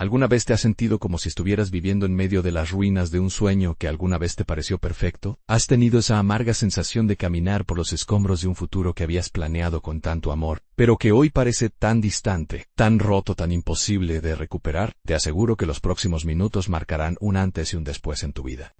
¿Alguna vez te has sentido como si estuvieras viviendo en medio de las ruinas de un sueño que alguna vez te pareció perfecto? ¿Has tenido esa amarga sensación de caminar por los escombros de un futuro que habías planeado con tanto amor, pero que hoy parece tan distante, tan roto, tan imposible de recuperar? Te aseguro que los próximos minutos marcarán un antes y un después en tu vida.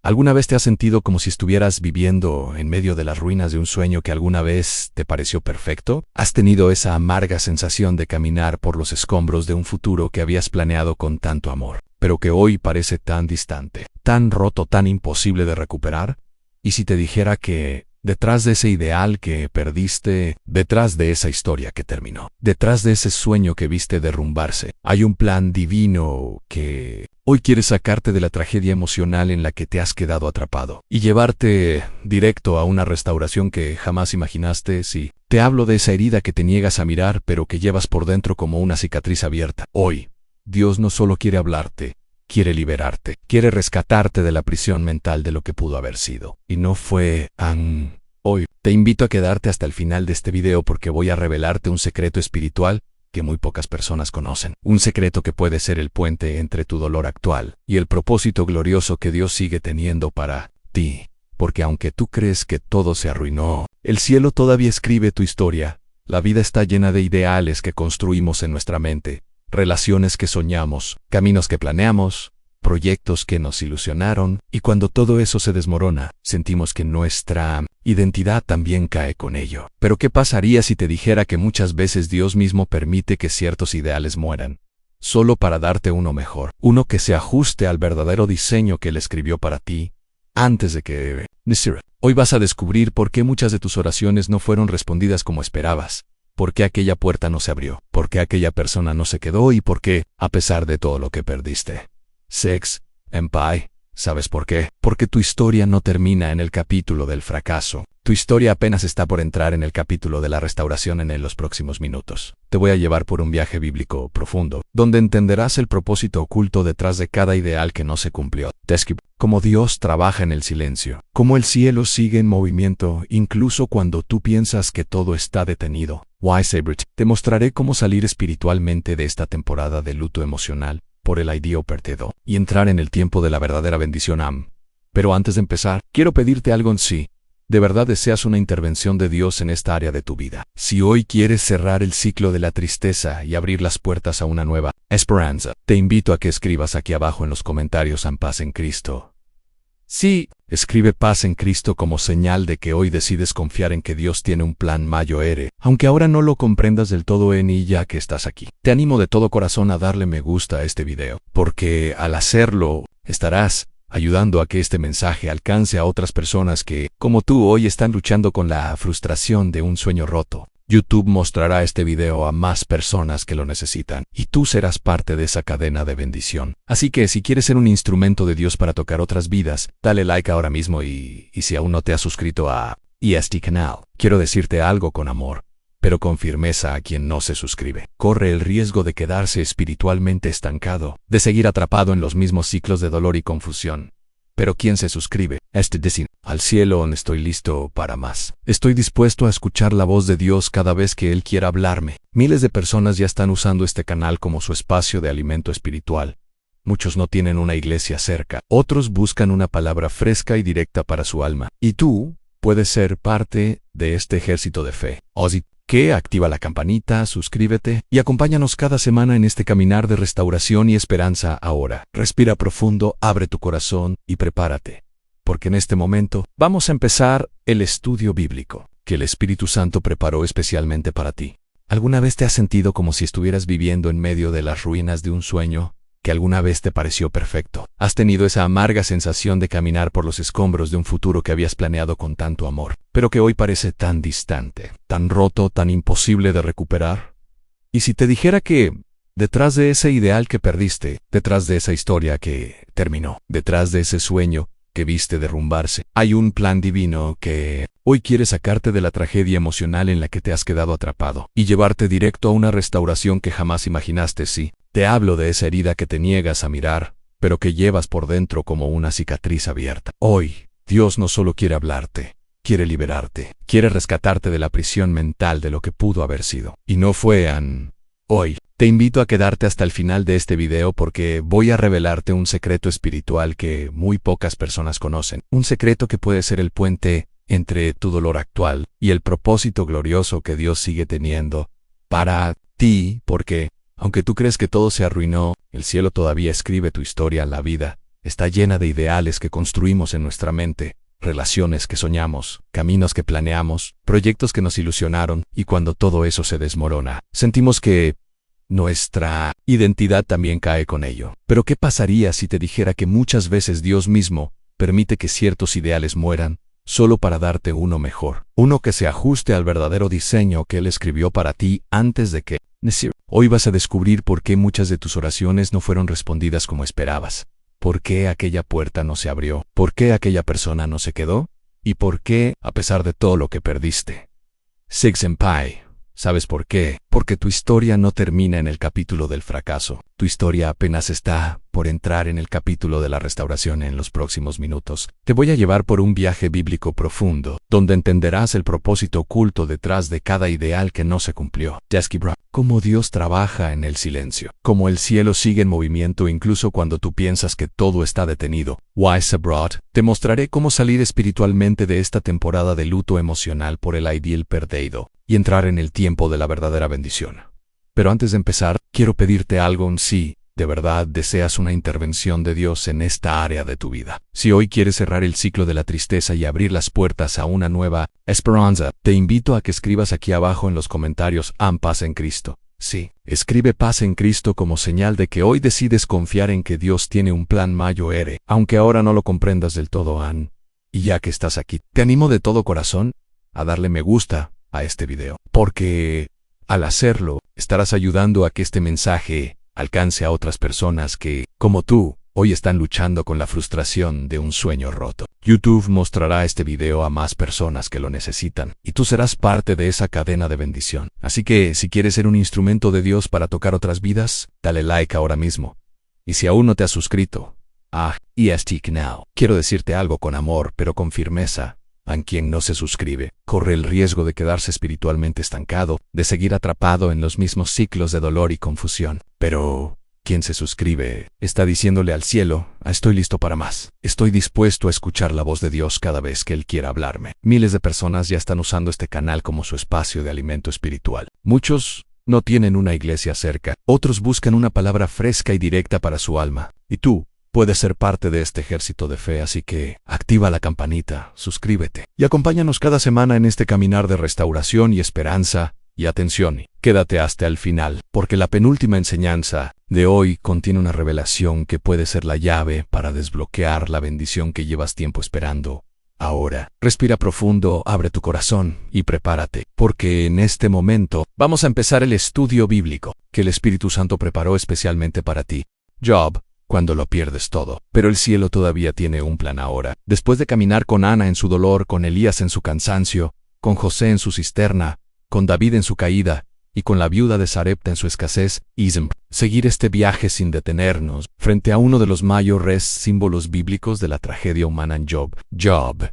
¿Alguna vez te has sentido como si estuvieras viviendo en medio de las ruinas de un sueño que alguna vez te pareció perfecto? ¿Has tenido esa amarga sensación de caminar por los escombros de un futuro que habías planeado con tanto amor, pero que hoy parece tan distante, tan roto, tan imposible de recuperar? ¿Y si te dijera que detrás de ese ideal que perdiste, detrás de esa historia que terminó, detrás de ese sueño que viste derrumbarse, hay un plan divino que hoy quiere sacarte de la tragedia emocional en la que te has quedado atrapado y llevarte directo a una restauración que jamás imaginaste? Sí, te hablo de esa herida que te niegas a mirar pero que llevas por dentro como una cicatriz abierta. Hoy, Dios no solo quiere hablarte, quiere liberarte, quiere rescatarte de la prisión mental de lo que pudo haber sido. Y no fue hoy. Te invito a quedarte hasta el final de este video porque voy a revelarte un secreto espiritual que muy pocas personas conocen. Un secreto que puede ser el puente entre tu dolor actual y el propósito glorioso que Dios sigue teniendo para ti. Porque aunque tú crees que todo se arruinó, el cielo todavía escribe tu historia. La vida está llena de ideales que construimos en nuestra mente, relaciones que soñamos, caminos que planeamos, proyectos que nos ilusionaron, y cuando todo eso se desmorona, sentimos que nuestra identidad también cae con ello. Pero ¿qué pasaría si te dijera que muchas veces Dios mismo permite que ciertos ideales mueran, solo para darte uno mejor, uno que se ajuste al verdadero diseño que Él escribió para ti, antes de que nacieras? Hoy vas a descubrir por qué muchas de tus oraciones no fueron respondidas como esperabas, por qué aquella puerta no se abrió, por qué aquella persona no se quedó y por qué, a pesar de todo lo que perdiste. Sex, Empire, ¿sabes por qué? Porque tu historia no termina en el capítulo del fracaso. Tu historia apenas está por entrar en el capítulo de la restauración en los próximos minutos. Te voy a llevar por un viaje bíblico profundo, donde entenderás el propósito oculto detrás de cada ideal que no se cumplió. Describe cómo Dios trabaja en el silencio, cómo el cielo sigue en movimiento incluso cuando tú piensas que todo está detenido. Te mostraré cómo salir espiritualmente de esta temporada de luto emocional por el ideo perdido y entrar en el tiempo de la verdadera bendición. Pero antes de empezar, quiero pedirte algo. Si de verdad deseas una intervención de Dios en esta área de tu vida, si hoy quieres cerrar el ciclo de la tristeza y abrir las puertas a una nueva esperanza, te invito a que escribas aquí abajo en los comentarios paz en Cristo. Sí, escribe paz en Cristo como señal de que hoy decides confiar en que Dios tiene un plan mayor, aunque ahora no lo comprendas del todo y ya que estás aquí. Te animo de todo corazón a darle me gusta a este video, porque al hacerlo, estarás ayudando a que este mensaje alcance a otras personas que, como tú, hoy están luchando con la frustración de un sueño roto. YouTube mostrará este video a más personas que lo necesitan, y tú serás parte de esa cadena de bendición. Así que si quieres ser un instrumento de Dios para tocar otras vidas, dale like ahora mismo y si aún no te has suscrito a este canal, quiero decirte algo con amor, pero con firmeza a quien no se suscribe. Corre el riesgo de quedarse espiritualmente estancado, de seguir atrapado en los mismos ciclos de dolor y confusión. Pero quien se suscribe, al cielo estoy listo para más. Estoy dispuesto a escuchar la voz de Dios cada vez que Él quiera hablarme. Miles de personas ya están usando este canal como su espacio de alimento espiritual. Muchos no tienen una iglesia cerca, otros buscan una palabra fresca y directa para su alma. Y tú puedes ser parte de este ejército de fe. Que activa la campanita, suscríbete y acompáñanos cada semana en este caminar de restauración y esperanza. Ahora, respira profundo, abre tu corazón y prepárate, porque en este momento vamos a empezar el estudio bíblico que el Espíritu Santo preparó especialmente para ti. ¿Alguna vez te has sentido como si estuvieras viviendo en medio de las ruinas de un sueño que alguna vez te pareció perfecto? ¿Has tenido esa amarga sensación de caminar por los escombros de un futuro que habías planeado con tanto amor, pero que hoy parece tan distante, tan roto, tan imposible de recuperar? ¿Y si te dijera que detrás de ese ideal que perdiste, detrás de esa historia que terminó, detrás de ese sueño que viste derrumbarse, hay un plan divino que hoy quiere sacarte de la tragedia emocional en la que te has quedado atrapado y llevarte directo a una restauración que jamás imaginaste? Sí, te hablo de esa herida que te niegas a mirar, pero que llevas por dentro como una cicatriz abierta. Hoy, Dios no solo quiere hablarte, quiere liberarte, quiere rescatarte de la prisión mental de lo que pudo haber sido. Y no fue Hoy, te invito a quedarte hasta el final de este video porque voy a revelarte un secreto espiritual que muy pocas personas conocen. Un secreto que puede ser el puente entre tu dolor actual y el propósito glorioso que Dios sigue teniendo para ti, porque, aunque tú crees que todo se arruinó, el cielo todavía escribe tu historia. La vida está llena de ideales que construimos en nuestra mente, relaciones que soñamos, caminos que planeamos, proyectos que nos ilusionaron, y cuando todo eso se desmorona, sentimos que nuestra identidad también cae con ello. Pero ¿qué pasaría si te dijera que muchas veces Dios mismo permite que ciertos ideales mueran solo para darte uno mejor? Uno que se ajuste al verdadero diseño que Él escribió para ti antes de que naciera. Hoy vas a descubrir por qué muchas de tus oraciones no fueron respondidas como esperabas. ¿Por qué aquella puerta no se abrió? ¿Por qué aquella persona no se quedó? ¿Y por qué, a pesar de todo lo que perdiste? Sig Senpai, ¿sabes por qué? Porque tu historia no termina en el capítulo del fracaso. Tu historia apenas está por entrar en el capítulo de la restauración en los próximos minutos. Te voy a llevar por un viaje bíblico profundo, donde entenderás el propósito oculto detrás de cada ideal que no se cumplió. Cómo Dios trabaja en el silencio. Cómo el cielo sigue en movimiento incluso cuando tú piensas que todo está detenido. Wise Abroad, te mostraré cómo salir espiritualmente de esta temporada de luto emocional por el ideal perdido y entrar en el tiempo de la verdadera bendición. Pero antes de empezar, quiero pedirte algo. Si de verdad deseas una intervención de Dios en esta área de tu vida, si hoy quieres cerrar el ciclo de la tristeza y abrir las puertas a una nueva esperanza, te invito a que escribas aquí abajo en los comentarios paz en Cristo. Sí, escribe paz en Cristo como señal de que hoy decides confiar en que Dios tiene un plan mayor, aunque ahora no lo comprendas del todo. Y ya que estás aquí, te animo de todo corazón a darle me gusta a este video, porque al hacerlo, estarás ayudando a que este mensaje alcance a otras personas que, como tú, hoy están luchando con la frustración de un sueño roto. YouTube mostrará este video a más personas que lo necesitan, y tú serás parte de esa cadena de bendición. Así que, si quieres ser un instrumento de Dios para tocar otras vidas, dale like ahora mismo. Y si aún no te has suscrito a este canal, quiero decirte algo con amor, pero con firmeza. A quien no se suscribe, corre el riesgo de quedarse espiritualmente estancado, de seguir atrapado en los mismos ciclos de dolor y confusión. Pero quien se suscribe está diciéndole al cielo: estoy listo para más. Estoy dispuesto a escuchar la voz de Dios cada vez que Él quiera hablarme. Miles de personas ya están usando este canal como su espacio de alimento espiritual. Muchos no tienen una iglesia cerca, otros buscan una palabra fresca y directa para su alma. Y tú puedes ser parte de este ejército de fe, así que activa la campanita, suscríbete y acompáñanos cada semana en este caminar de restauración y esperanza. Y atención, quédate hasta el final, porque la penúltima enseñanza de hoy contiene una revelación que puede ser la llave para desbloquear la bendición que llevas tiempo esperando. Ahora, respira profundo, abre tu corazón y prepárate, porque en este momento vamos a empezar el estudio bíblico que el Espíritu Santo preparó especialmente para ti. Job, cuando lo pierdes todo. Pero el cielo todavía tiene un plan ahora. Después de caminar con Ana en su dolor, con Elías en su cansancio, con José en su cisterna, con David en su caída, y con la viuda de Sarepta en su escasez, seguir este viaje sin detenernos, frente a uno de los mayores símbolos bíblicos de la tragedia humana en Job. Job,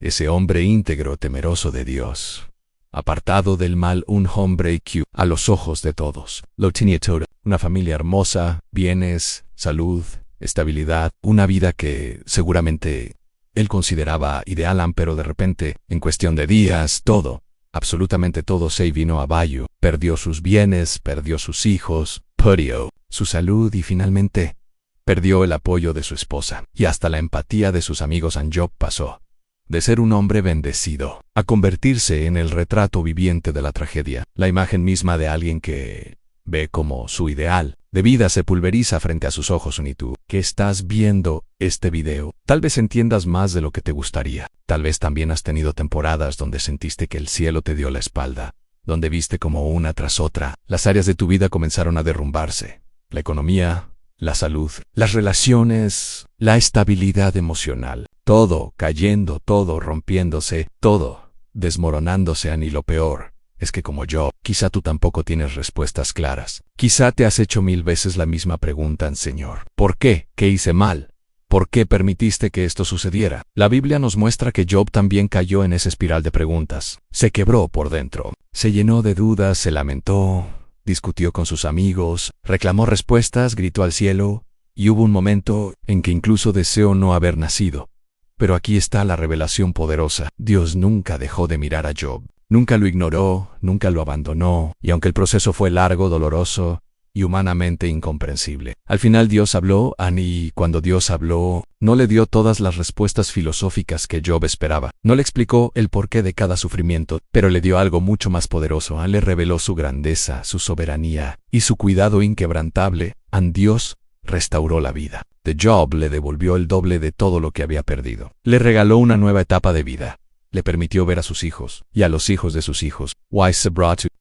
ese hombre íntegro, temeroso de Dios, apartado del mal, un hombre que, a los ojos de todos, lo tenía todo. Una familia hermosa, bienes, salud, estabilidad, una vida que seguramente él consideraba ideal, pero de repente, en cuestión de días, todo, absolutamente todo se vino abajo. Perdió sus bienes, perdió sus hijos, perdió su salud y finalmente perdió el apoyo de su esposa y hasta la empatía de sus amigos. Job pasó de ser un hombre bendecido a convertirse en el retrato viviente de la tragedia, la imagen misma de alguien que ve cómo su ideal de vida se pulveriza frente a sus ojos. Y tú, que estás viendo este video, tal vez entiendas más de lo que te gustaría. Tal vez también has tenido temporadas donde sentiste que el cielo te dio la espalda, donde viste como una tras otra las áreas de tu vida comenzaron a derrumbarse. La economía, la salud, las relaciones, la estabilidad emocional. Todo cayendo, todo rompiéndose, todo desmoronándose. Y lo peor es que como yo, quizá tú tampoco tienes respuestas claras. Quizá te has hecho 1000 veces la misma pregunta: Señor, ¿por qué? ¿Qué hice mal? ¿Por qué permitiste que esto sucediera? La Biblia nos muestra que Job también cayó en esa espiral de preguntas. Se quebró por dentro, se llenó de dudas, se lamentó, discutió con sus amigos, reclamó respuestas, gritó al cielo, y hubo un momento en que incluso deseó no haber nacido. Pero aquí está la revelación poderosa. Dios nunca dejó de mirar a Job. Nunca lo ignoró, nunca lo abandonó, y aunque el proceso fue largo, doloroso y humanamente incomprensible, al final Dios habló, y cuando Dios habló, no le dio todas las respuestas filosóficas que Job esperaba. No le explicó el porqué de cada sufrimiento, pero le dio algo mucho más poderoso. Le reveló su grandeza, su soberanía y su cuidado inquebrantable. Dios restauró la vida de Job, le devolvió el doble de todo lo que había perdido. Le regaló una nueva etapa de vida. Le permitió ver a sus hijos y a los hijos de sus hijos.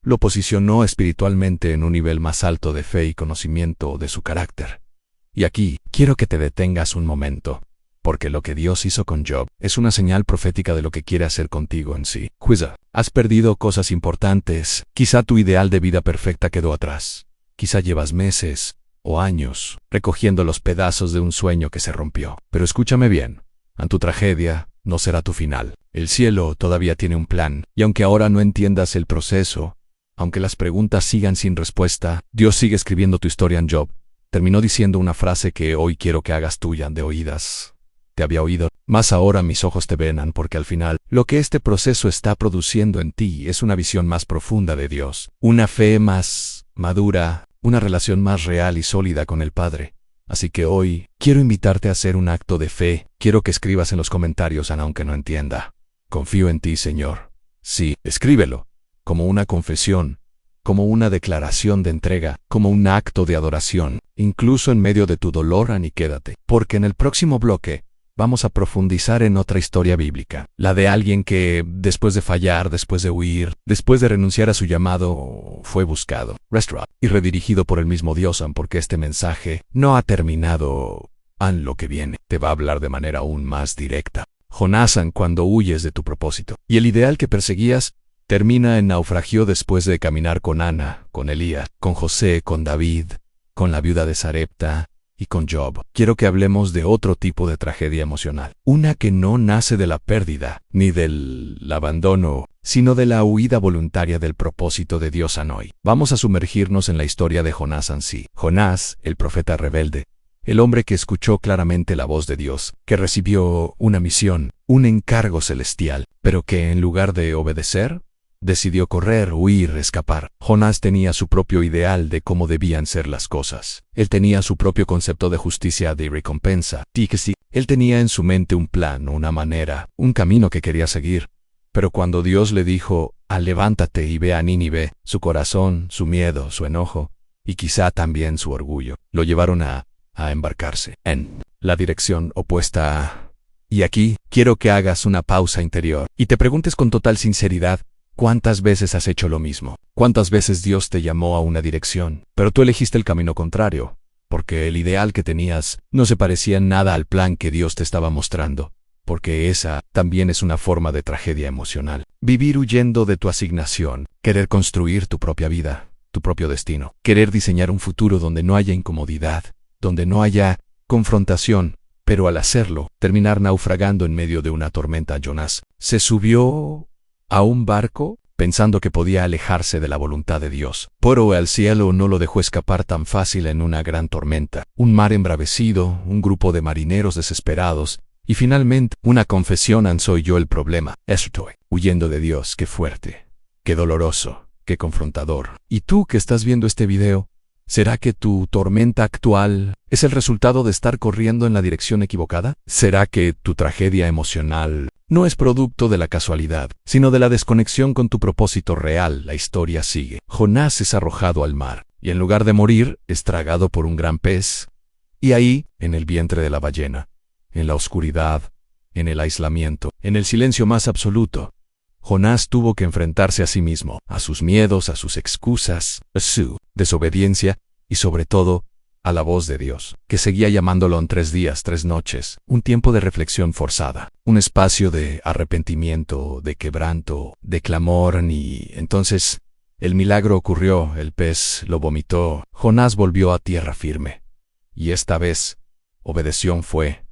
Lo posicionó espiritualmente en un nivel más alto de fe y conocimiento de su carácter. Y aquí, quiero que te detengas un momento, porque lo que Dios hizo con Job es una señal profética de lo que quiere hacer contigo en sí. Has perdido cosas importantes. Quizá tu ideal de vida perfecta quedó atrás. Quizá llevas meses o años recogiendo los pedazos de un sueño que se rompió. Pero escúchame bien, tu tragedia no será tu final. El cielo todavía tiene un plan, y aunque ahora no entiendas el proceso, aunque las preguntas sigan sin respuesta, Dios sigue escribiendo tu historia en Job. Terminó diciendo una frase que hoy quiero que hagas tuya de oídas. Te había oído, mas ahora mis ojos te ven, porque al final, lo que este proceso está produciendo en ti es una visión más profunda de Dios, una fe más madura, una relación más real y sólida con el Padre. Así que hoy, quiero invitarte a hacer un acto de fe. Quiero que escribas en los comentarios, aunque no entienda. Confío en ti, Señor. Sí, escríbelo. Como una confesión, como una declaración de entrega, como un acto de adoración. Incluso en medio de tu dolor, quédate. Porque en el próximo bloque, vamos a profundizar en otra historia bíblica. La de alguien que, después de fallar, después de huir, después de renunciar a su llamado, fue buscado, restaurado y redirigido por el mismo Dios, porque este mensaje no ha terminado. Lo que viene te va a hablar de manera aún más directa. Jonás, cuando huyes de tu propósito, y el ideal que perseguías, termina en naufragio después de caminar con Ana, con Elías, con José, con David, con la viuda de Sarepta, y con Job. Quiero que hablemos de otro tipo de tragedia emocional. Una que no nace de la pérdida, ni del abandono, sino de la huida voluntaria del propósito de Dios hoy. Vamos a sumergirnos en la historia de Jonás en sí. Jonás, el profeta rebelde, el hombre que escuchó claramente la voz de Dios, que recibió una misión, un encargo celestial, pero que en lugar de obedecer, decidió correr, huir, escapar. Jonás tenía su propio ideal de cómo debían ser las cosas. Él tenía su propio concepto de justicia, de recompensa. Él tenía en su mente un plan, una manera, un camino que quería seguir. Pero cuando Dios le dijo, levántate y ve a Nínive, su corazón, su miedo, su enojo, y quizá también su orgullo, lo llevaron a embarcarse en la dirección opuesta. Y aquí, quiero que hagas una pausa interior y te preguntes con total sinceridad, ¿cuántas veces has hecho lo mismo? ¿Cuántas veces Dios te llamó a una dirección, pero tú elegiste el camino contrario? Porque el ideal que tenías no se parecía en nada al plan que Dios te estaba mostrando. Porque esa también es una forma de tragedia emocional. Vivir huyendo de tu asignación, querer construir tu propia vida, tu propio destino. Querer diseñar un futuro donde no haya incomodidad, donde no haya confrontación, pero al hacerlo, terminar naufragando en medio de una tormenta. Jonás se subió a un barco, pensando que podía alejarse de la voluntad de Dios. Pero el cielo no lo dejó escapar tan fácil en una gran tormenta. Un mar embravecido, un grupo de marineros desesperados, y finalmente, una confesión: soy yo el problema. Estoy huyendo de Dios. Qué fuerte, qué doloroso, qué confrontador. ¿Y tú que estás viendo este video? ¿Será que tu tormenta actual es el resultado de estar corriendo en la dirección equivocada? ¿Será que tu tragedia emocional no es producto de la casualidad, sino de la desconexión con tu propósito real? La historia sigue. Jonás es arrojado al mar, y en lugar de morir, es tragado por un gran pez. Y ahí, en el vientre de la ballena, en la oscuridad, en el aislamiento, en el silencio más absoluto, Jonás tuvo que enfrentarse a sí mismo, a sus miedos, a sus excusas, a su desobediencia y sobre todo, a la voz de Dios, que seguía llamándolo en 3 días, 3 noches, un tiempo de reflexión forzada, un espacio de arrepentimiento, de quebranto, de clamor. Y entonces, el milagro ocurrió, el pez lo vomitó, Jonás volvió a tierra firme. Y esta vez, obedeció, fue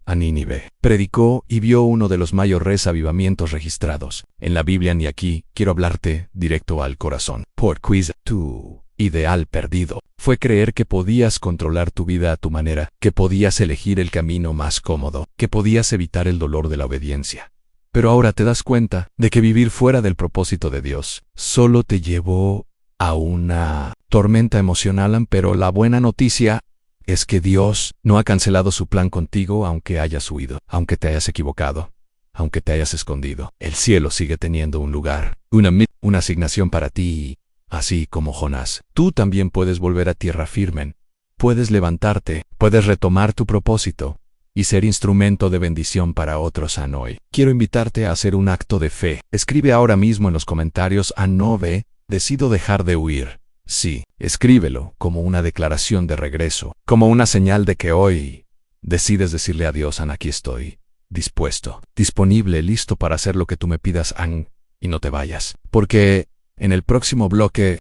a Nínive. Predicó y vio uno de los mayores avivamientos registrados en la Biblia. Y aquí quiero hablarte directo al corazón. Por quiz, tú ideal perdido. Fue creer que podías controlar tu vida a tu manera, que podías elegir el camino más cómodo, que podías evitar el dolor de la obediencia. Pero ahora te das cuenta de que vivir fuera del propósito de Dios solo te llevó a una tormenta emocional, pero la buena noticia es que Dios no ha cancelado su plan contigo aunque hayas huido, aunque te hayas equivocado, aunque te hayas escondido. El cielo sigue teniendo un lugar, una asignación para ti. Así como Jonás, tú también puedes volver a tierra firme. Puedes levantarte, puedes retomar tu propósito y ser instrumento de bendición para otros hoy. Quiero invitarte a hacer un acto de fe. Escribe ahora mismo en los comentarios Anove, decido dejar de huir. Sí, escríbelo como una declaración de regreso, como una señal de que hoy decides decirle a Dios, aquí estoy, dispuesto, disponible, listo para hacer lo que tú me pidas, y no te vayas. Porque en el próximo bloque,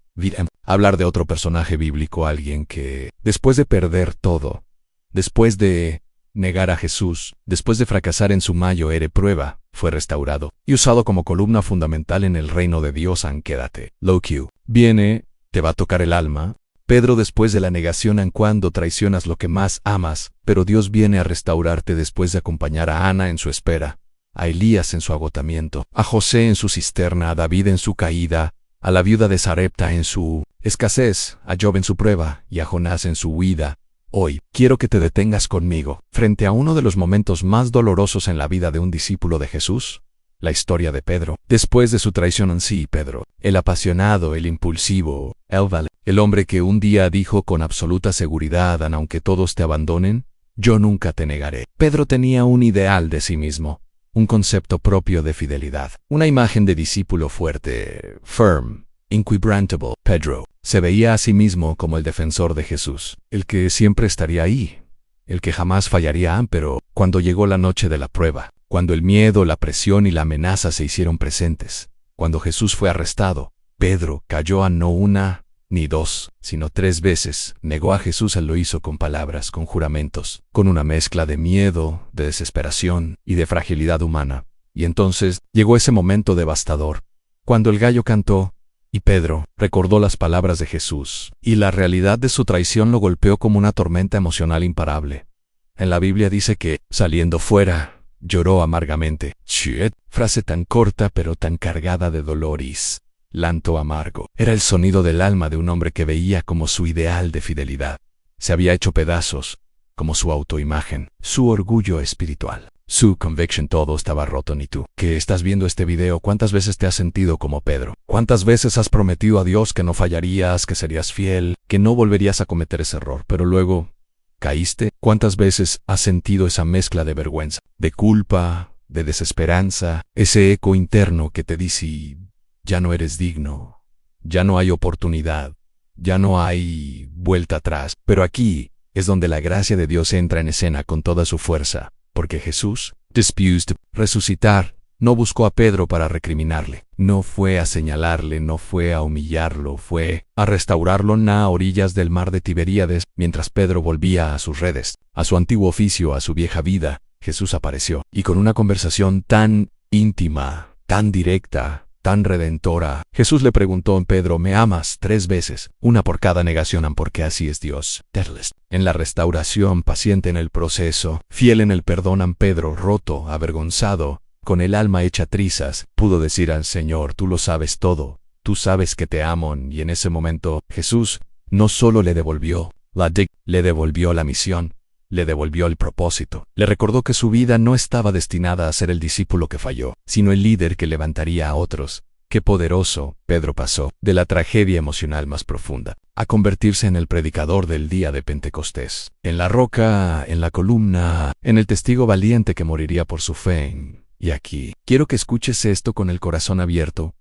hablar de otro personaje bíblico, alguien que, después de perder todo, después de negar a Jesús, después de fracasar en su mayor prueba, fue restaurado y usado como columna fundamental en el reino de Dios. Quédate. Low-Q. Viene, te va a tocar el alma. Pedro después de la negación cuando traicionas lo que más amas, pero Dios viene a restaurarte después de acompañar a Ana en su espera, a Elías en su agotamiento, a José en su cisterna, a David en su caída, a la viuda de Sarepta en su escasez, a Job en su prueba y a Jonás en su huida. Hoy, quiero que te detengas conmigo frente a uno de los momentos más dolorosos en la vida de un discípulo de Jesús, la historia de Pedro. Después de su traición Pedro, el apasionado, el impulsivo, el hombre que un día dijo con absoluta seguridad, aunque todos te abandonen, yo nunca te negaré. Pedro tenía un ideal de sí mismo, un concepto propio de fidelidad, una imagen de discípulo fuerte, firm, inquebrantable. Pedro se veía a sí mismo como el defensor de Jesús, el que siempre estaría ahí, el que jamás fallaría, pero cuando llegó la noche de la prueba, cuando el miedo, la presión y la amenaza se hicieron presentes, cuando Jesús fue arrestado, Pedro cayó a no una ni dos, sino 3 veces. Negó a Jesús. Él lo hizo con palabras, con juramentos, con una mezcla de miedo, de desesperación y de fragilidad humana. Y entonces llegó ese momento devastador, cuando el gallo cantó, y Pedro recordó las palabras de Jesús, y la realidad de su traición lo golpeó como una tormenta emocional imparable. En la Biblia dice que, saliendo fuera, lloró amargamente. Frase tan corta pero tan cargada de dolor y llanto amargo. Era el sonido del alma de un hombre que veía como su ideal de fidelidad se había hecho pedazos, como su autoimagen, su orgullo espiritual, su conviction. Todo estaba roto. Ni tú, que estás viendo este video, ¿cuántas veces te has sentido como Pedro? ¿Cuántas veces has prometido a Dios que no fallarías, que serías fiel, que no volverías a cometer ese error, pero luego caíste? ¿Cuántas veces has sentido esa mezcla de vergüenza, de culpa, de desesperanza, ese eco interno que te dice, ya no eres digno, ya no hay oportunidad, ya no hay vuelta atrás? Pero aquí es donde la gracia de Dios entra en escena con toda su fuerza, porque Jesús, resucitar, no buscó a Pedro para recriminarle, no fue a señalarle, no fue a humillarlo, fue a restaurarlo a orillas del mar de Tiberíades. Mientras Pedro volvía a sus redes, a su antiguo oficio, a su vieja vida, Jesús apareció, y con una conversación tan íntima, tan directa, tan redentora, Jesús le preguntó: Pedro, ¿me amas? 3 veces, una por cada negación, porque así es Dios. En la restauración, paciente en el proceso, fiel en el perdón, Pedro, roto, avergonzado, con el alma hecha trizas, pudo decir al Señor: tú lo sabes todo, tú sabes que te amo. Y en ese momento, Jesús no solo le devolvió le devolvió la misión, le devolvió el propósito. Le recordó que su vida no estaba destinada a ser el discípulo que falló, sino el líder que levantaría a otros. Qué poderoso. Pedro pasó de la tragedia emocional más profunda a convertirse en el predicador del día de Pentecostés, en la roca, en la columna, en el testigo valiente que moriría por su fe. Y aquí, quiero que escuches esto con el corazón abierto.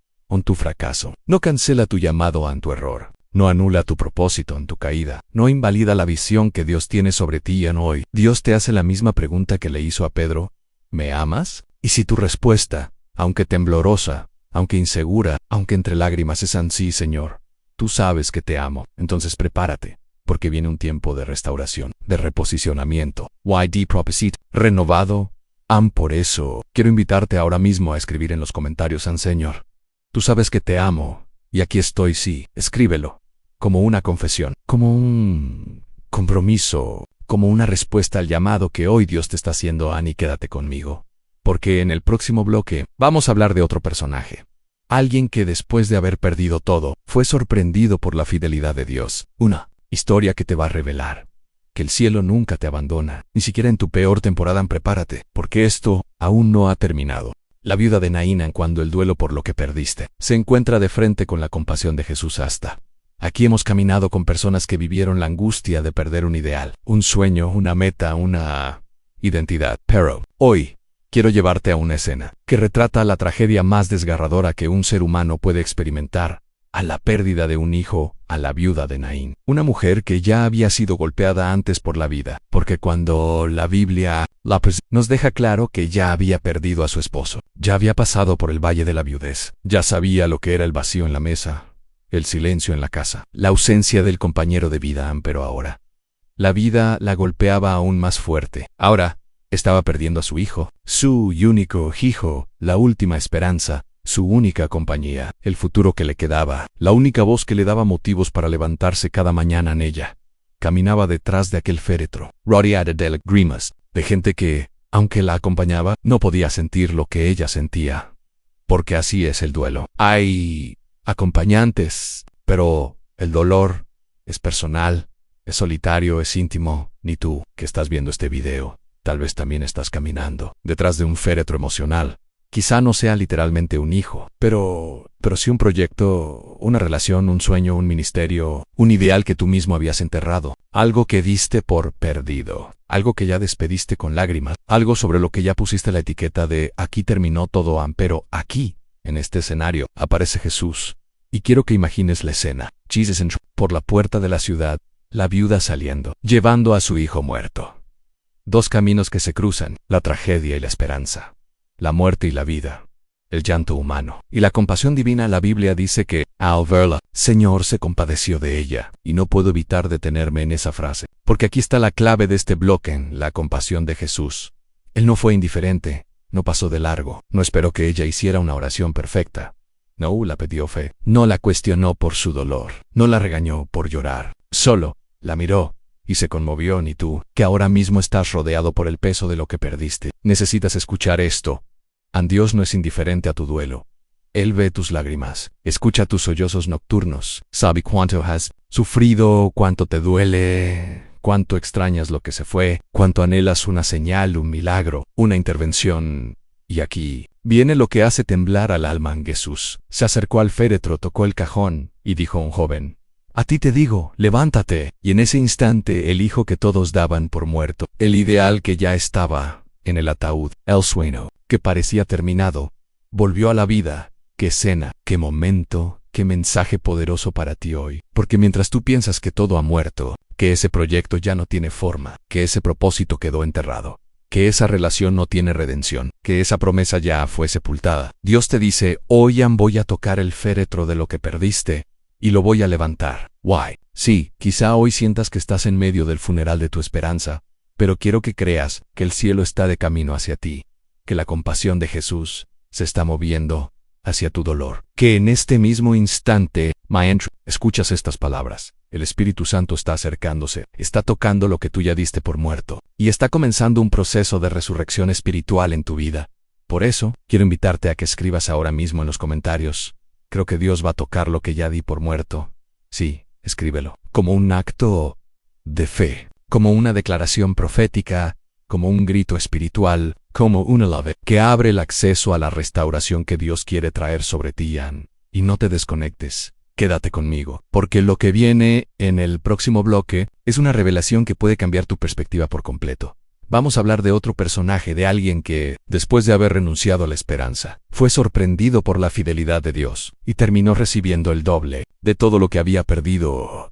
Tu fracaso no cancela tu llamado a tu error, no anula tu propósito en tu caída, no invalida la visión que Dios tiene sobre ti en hoy. Dios te hace la misma pregunta que le hizo a Pedro: ¿me amas? Y si tu respuesta, aunque temblorosa, aunque insegura, aunque entre lágrimas, es sí, Señor, tú sabes que te amo, entonces prepárate, porque viene un tiempo de restauración, de reposicionamiento. Propósito renovado. Por eso, quiero invitarte ahora mismo a escribir en los comentarios: Señor, tú sabes que te amo, y aquí estoy. Sí, escríbelo como una confesión, como un compromiso, como una respuesta al llamado que hoy Dios te está haciendo. Annie, quédate conmigo. Porque en el próximo bloque vamos a hablar de otro personaje. Alguien que después de haber perdido todo, fue sorprendido por la fidelidad de Dios. Una historia que te va a revelar que el cielo nunca te abandona, ni siquiera en tu peor temporada. Prepárate, porque esto aún no ha terminado. La viuda de Naín, cuando el duelo por lo que perdiste, se encuentra de frente con la compasión de Jesús. Hasta aquí hemos caminado con personas que vivieron la angustia de perder un ideal, un sueño, una meta, una identidad. Pero hoy quiero llevarte a una escena que retrata la tragedia más desgarradora que un ser humano puede experimentar, a la pérdida de un hijo, a la viuda de Naín. Una mujer que ya había sido golpeada antes por la vida, porque cuando la Biblia nos deja claro que ya había perdido a su esposo, ya había pasado por el valle de la viudez, ya sabía lo que era el vacío en la mesa, el silencio en la casa, la ausencia del compañero de vida. Pero ahora, la vida la golpeaba aún más fuerte. Ahora, estaba perdiendo a su hijo, su único hijo, la última esperanza, su única compañía, el futuro que le quedaba, la única voz que le daba motivos para levantarse cada mañana en ella. Caminaba detrás de aquel féretro, rodeada de lágrimas, de gente que, aunque la acompañaba, no podía sentir lo que ella sentía. Porque así es el duelo. Hay acompañantes, pero el dolor es personal, es solitario, es íntimo. Ni tú, que estás viendo este video, tal vez también estás caminando detrás de un féretro emocional. Quizá no sea literalmente un hijo, pero sí un proyecto, una relación, un sueño, un ministerio, un ideal que tú mismo habías enterrado, algo que diste por perdido, algo que ya despediste con lágrimas, algo sobre lo que ya pusiste la etiqueta de aquí terminó todo. Pero aquí, en este escenario, aparece Jesús. Y quiero que imagines la escena. Jesus entró por la puerta de la ciudad, la viuda saliendo, llevando a su hijo muerto. Dos caminos que se cruzan, la tragedia y la esperanza. La muerte y la vida, el llanto humano y la compasión divina. La Biblia dice que, al verla, Señor se compadeció de ella, y no puedo evitar detenerme en esa frase, porque aquí está la clave de este bloque, en la compasión de Jesús. Él no fue indiferente, no pasó de largo, no esperó que ella hiciera una oración perfecta. No la pidió fe, no la cuestionó por su dolor, no la regañó por llorar, solo la miró y se conmovió. Ni tú, que ahora mismo estás rodeado por el peso de lo que perdiste, necesitas escuchar esto. Dios no es indiferente a tu duelo. Él ve tus lágrimas, escucha tus sollozos nocturnos, sabe cuánto has sufrido, cuánto te duele, cuánto extrañas lo que se fue, cuánto anhelas una señal, un milagro, una intervención. Y aquí viene lo que hace temblar al alma. Jesús se acercó al féretro, tocó el cajón y dijo a un joven: a ti te digo, levántate. Y en ese instante el hijo que todos daban por muerto, el ideal que ya estaba en el ataúd, el sueño que parecía terminado, volvió a la vida. Qué escena, qué momento, qué mensaje poderoso para ti hoy. Porque mientras tú piensas que todo ha muerto, que ese proyecto ya no tiene forma, que ese propósito quedó enterrado, que esa relación no tiene redención, que esa promesa ya fue sepultada, Dios te dice: hoy voy a tocar el féretro de lo que perdiste y lo voy a levantar. Why? Sí, quizá hoy sientas que estás en medio del funeral de tu esperanza, pero quiero que creas que el cielo está de camino hacia ti, que la compasión de Jesús se está moviendo hacia tu dolor, que en este mismo instante, escuchas estas palabras. El Espíritu Santo está acercándose, está tocando lo que tú ya diste por muerto, y está comenzando un proceso de resurrección espiritual en tu vida. Por eso, quiero invitarte a que escribas ahora mismo en los comentarios: creo que Dios va a tocar lo que ya di por muerto. Sí, escríbelo, como un acto de fe, como una declaración profética, como un grito espiritual, como una llave que abre el acceso a la restauración que Dios quiere traer sobre ti. Y no te desconectes, quédate conmigo, porque lo que viene en el próximo bloque es una revelación que puede cambiar tu perspectiva por completo. Vamos a hablar de otro personaje, de alguien que, después de haber renunciado a la esperanza, fue sorprendido por la fidelidad de Dios y terminó recibiendo el doble de todo lo que había perdido.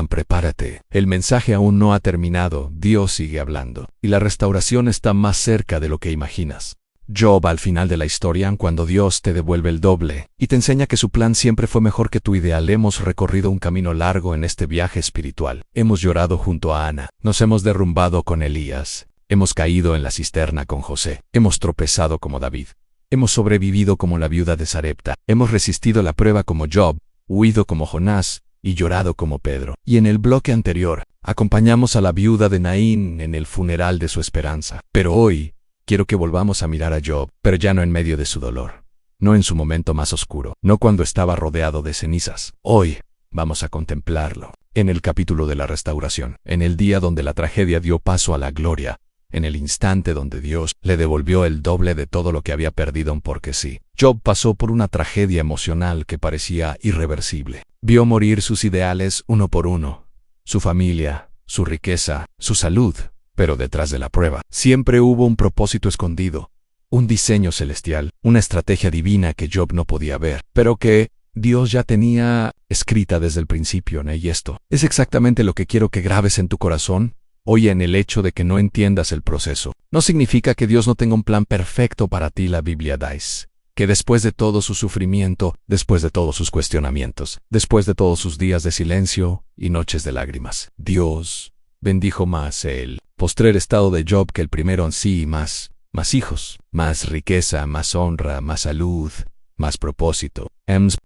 Prepárate, el mensaje aún no ha terminado. Dios sigue hablando, y la restauración está más cerca de lo que imaginas. Job, al final de la historia, cuando Dios te devuelve el doble y te enseña que su plan siempre fue mejor que tu ideal. Hemos recorrido un camino largo en este viaje espiritual. Hemos llorado junto a Ana, nos hemos derrumbado con Elías, hemos caído en la cisterna con José, hemos tropezado como David, hemos sobrevivido como la viuda de Sarepta, hemos resistido la prueba como Job, huido como Jonás, y llorado como Pedro. Y en el bloque anterior, acompañamos a la viuda de Naín en el funeral de su esperanza. Pero hoy, quiero que volvamos a mirar a Job, pero ya no en medio de su dolor, no en su momento más oscuro, no cuando estaba rodeado de cenizas. Hoy, vamos a contemplarlo en el capítulo de la restauración, en el día donde la tragedia dio paso a la gloria, en el instante donde Dios le devolvió el doble de todo lo que había perdido porque sí. Job pasó por una tragedia emocional que parecía irreversible. Vio morir sus ideales uno por uno, su familia, su riqueza, su salud, pero detrás de la prueba siempre hubo un propósito escondido, un diseño celestial, una estrategia divina que Job no podía ver, pero que Dios ya tenía escrita desde el principio. Y esto es exactamente lo que quiero que grabes en tu corazón hoy. En el hecho de que no entiendas el proceso, no significa que Dios no tenga un plan perfecto para ti. La Biblia dice que después de todo su sufrimiento, después de todos sus cuestionamientos, después de todos sus días de silencio y noches de lágrimas, Dios bendijo más el postrer estado de Job que el primero en sí, más hijos, más riqueza, más honra, más salud, más propósito.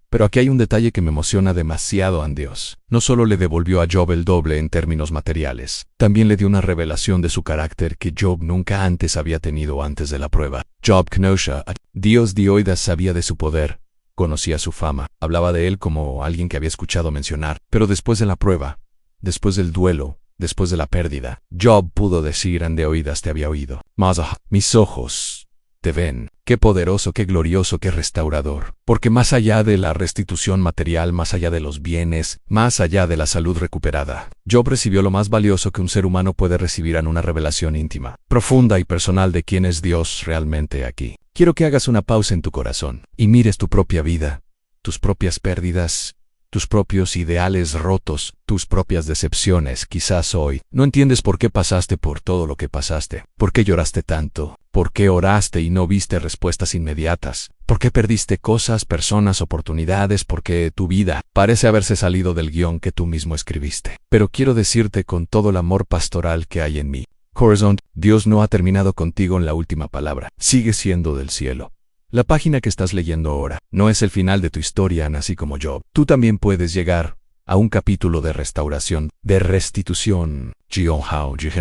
Pero aquí hay un detalle que me emociona demasiado a Dios. No solo le devolvió a Job el doble en términos materiales, también le dio una revelación de su carácter que Job nunca antes había tenido antes de la prueba. Job conoce a Dios. Dioidas sabía de su poder, conocía su fama, hablaba de él como alguien que había escuchado mencionar. Pero después de la prueba, después del duelo, después de la pérdida, Job pudo decir: de oídas te había oído, mas mis ojos te ven. Qué poderoso, qué glorioso, qué restaurador. Porque más allá de la restitución material, más allá de los bienes, más allá de la salud recuperada, Job recibió lo más valioso que un ser humano puede recibir en una revelación íntima, profunda y personal de quién es Dios realmente aquí. Quiero que hagas una pausa en tu corazón y mires tu propia vida, tus propias pérdidas, tus propios ideales rotos, tus propias decepciones. Quizás hoy no entiendes por qué pasaste por todo lo que pasaste, por qué lloraste tanto, por qué oraste y no viste respuestas inmediatas, por qué perdiste cosas, personas, oportunidades, porque tu vida parece haberse salido del guión que tú mismo escribiste. Pero quiero decirte con todo el amor pastoral que hay en mí, corazón, Dios no ha terminado contigo en la última palabra, sigue siendo del cielo. La página que estás leyendo ahora no es el final de tu historia, así como Job. Tú también puedes llegar a un capítulo de restauración, de restitución,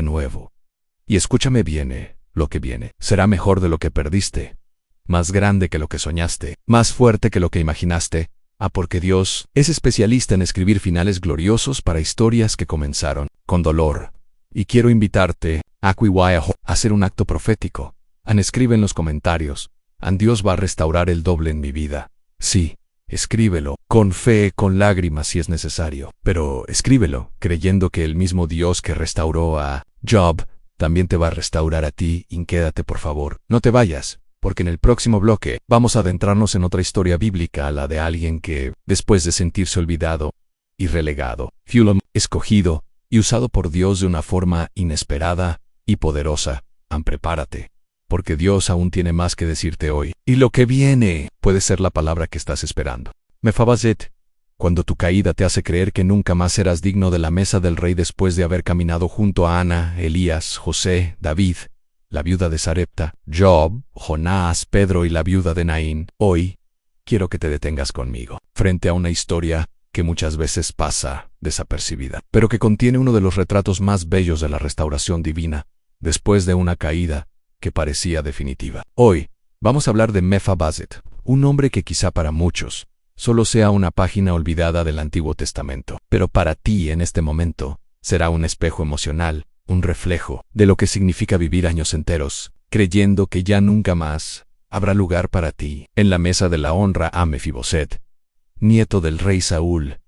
nuevo. Y escúchame bien, lo que viene será mejor de lo que perdiste, más grande que lo que soñaste, más fuerte que lo que imaginaste. Porque Dios es especialista en escribir finales gloriosos para historias que comenzaron con dolor. Y quiero invitarte a hacer un acto profético. Escribe en los comentarios: Dios va a restaurar el doble en mi vida. Sí, escríbelo, con fe, con lágrimas si es necesario, pero escríbelo, creyendo que el mismo Dios que restauró a Job, también te va a restaurar a ti. Y quédate, por favor, no te vayas, porque en el próximo bloque vamos a adentrarnos en otra historia bíblica, la de alguien que, después de sentirse olvidado y relegado, fue escogido y usado por Dios de una forma inesperada y poderosa. Prepárate, porque Dios aún tiene más que decirte hoy. Y lo que viene puede ser la palabra que estás esperando. Mefabaset, cuando tu caída te hace creer que nunca más serás digno de la mesa del rey después de haber caminado junto a Ana, Elías, José, David, la viuda de Sarepta, Job, Jonás, Pedro y la viuda de Naín, hoy quiero que te detengas conmigo frente a una historia que muchas veces pasa desapercibida, pero que contiene uno de los retratos más bellos de la restauración divina, después de una caída que parecía definitiva. Hoy vamos a hablar de Mefabaset, un hombre que quizá para muchos solo sea una página olvidada del Antiguo Testamento, pero para ti en este momento será un espejo emocional, un reflejo de lo que significa vivir años enteros, creyendo que ya nunca más habrá lugar para ti en la mesa de la honra. A Mefiboset, nieto del rey Saúl,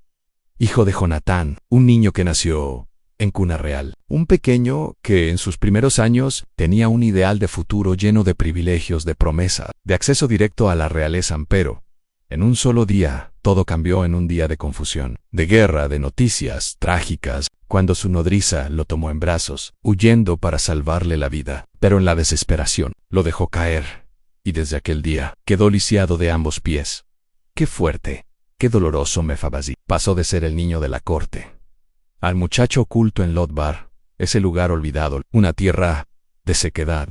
hijo de Jonatán, un niño que nació en cuna real, un pequeño que en sus primeros años tenía un ideal de futuro lleno de privilegios, de promesa, de acceso directo a la realeza. Pero en un solo día, todo cambió en un día de confusión, de guerra, de noticias trágicas, cuando su nodriza lo tomó en brazos, huyendo para salvarle la vida. Pero en la desesperación, lo dejó caer, y desde aquel día quedó lisiado de ambos pies. Qué fuerte, qué doloroso. Mefabaset pasó de ser el niño de la corte al muchacho oculto en Lodbar, ese lugar olvidado, una tierra de sequedad,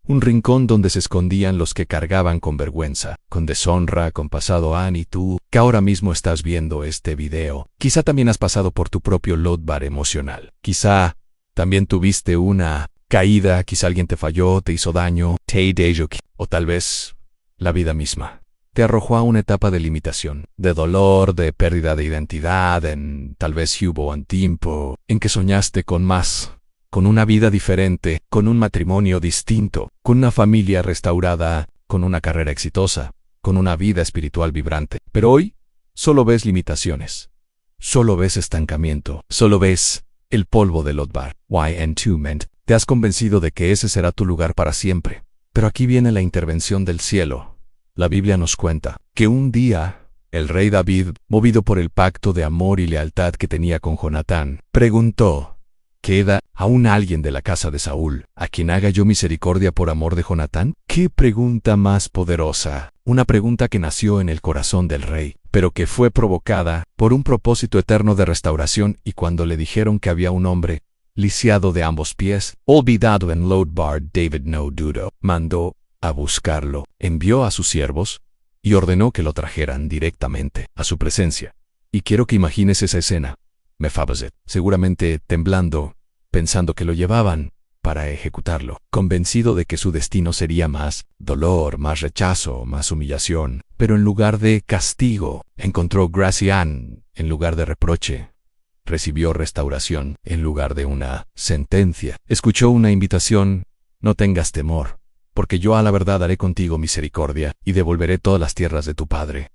un rincón donde se escondían los que cargaban con vergüenza, con deshonra, con pasado. Y tú, que ahora mismo estás viendo este video, quizá también has pasado por tu propio Lodabar emocional. Quizá también tuviste una caída, quizá alguien te falló, te hizo daño, o tal vez la vida misma te arrojó a una etapa de limitación, de dolor, de pérdida de identidad, tal vez hubo un tiempo en que soñaste con más, con una vida diferente, con un matrimonio distinto, con una familia restaurada, con una carrera exitosa, con una vida espiritual vibrante. Pero hoy solo ves limitaciones, solo ves estancamiento, solo ves el polvo de Lodabar. Te has convencido de que ese será tu lugar para siempre. Pero aquí viene la intervención del cielo. La Biblia nos cuenta que un día el rey David, movido por el pacto de amor y lealtad que tenía con Jonatán, preguntó: ¿queda aún alguien de la casa de Saúl a quien haga yo misericordia por amor de Jonatán? ¡Qué pregunta más poderosa! Una pregunta que nació en el corazón del rey, pero que fue provocada por un propósito eterno de restauración. Y cuando le dijeron que había un hombre lisiado de ambos pies, olvidado en Lodabar, David no dudó, mandó a buscarlo, envió a sus siervos y ordenó que lo trajeran directamente a su presencia. Y quiero que imagines esa escena. Mefiboset, seguramente temblando, pensando que lo llevaban para ejecutarlo, convencido de que su destino sería más dolor, más rechazo, más humillación. Pero en lugar de castigo, encontró gracia, en lugar de reproche. Recibió restauración en lugar de una sentencia. Escuchó una invitación: no tengas temor, porque yo a la verdad haré contigo misericordia y devolveré todas las tierras de tu padre.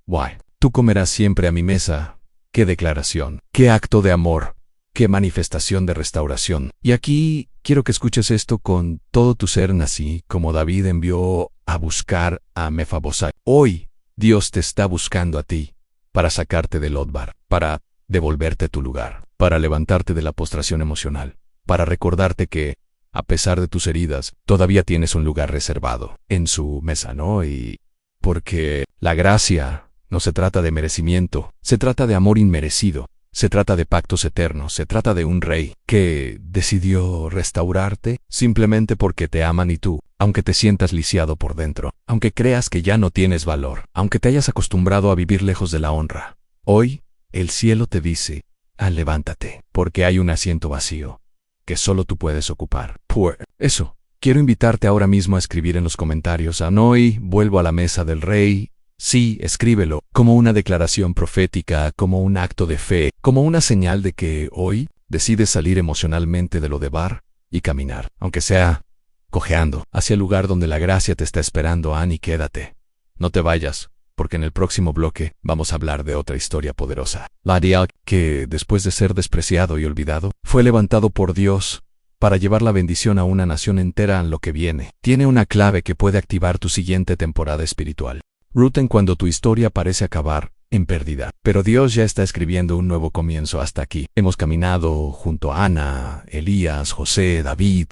Tú comerás siempre a mi mesa. ¡Qué declaración! ¡Qué acto de amor! ¡Qué manifestación de restauración! Y aquí quiero que escuches esto con todo tu ser, así como David envió a buscar a Mefiboset. Hoy Dios te está buscando a ti para sacarte de Lodabar, para devolverte tu lugar, para levantarte de la postración emocional, para recordarte que, a pesar de tus heridas, todavía tienes un lugar reservado en su mesa, ¿no? Y porque la gracia no se trata de merecimiento, se trata de amor inmerecido, se trata de pactos eternos, se trata de un rey que decidió restaurarte simplemente porque te aman. Y tú, aunque te sientas lisiado por dentro, aunque creas que ya no tienes valor, aunque te hayas acostumbrado a vivir lejos de la honra, hoy el cielo te dice: levántate, porque hay un asiento vacío que solo tú puedes ocupar. Por eso, quiero invitarte ahora mismo a escribir en los comentarios: hoy vuelvo a la mesa del rey. Sí, escríbelo, como una declaración profética, como un acto de fe, como una señal de que hoy decides salir emocionalmente de Lodabar y caminar, aunque sea cojeando, hacia el lugar donde la gracia te está esperando. Y quédate. No te vayas, porque en el próximo bloque vamos a hablar de otra historia poderosa. Ladial, que después de ser despreciado y olvidado, fue levantado por Dios para llevar la bendición a una nación entera en lo que viene. Tiene una clave que puede activar tu siguiente temporada espiritual. Ruth, cuando tu historia parece acabar en pérdida, pero Dios ya está escribiendo un nuevo comienzo. Hasta aquí hemos caminado junto a Ana, Elías, José, David,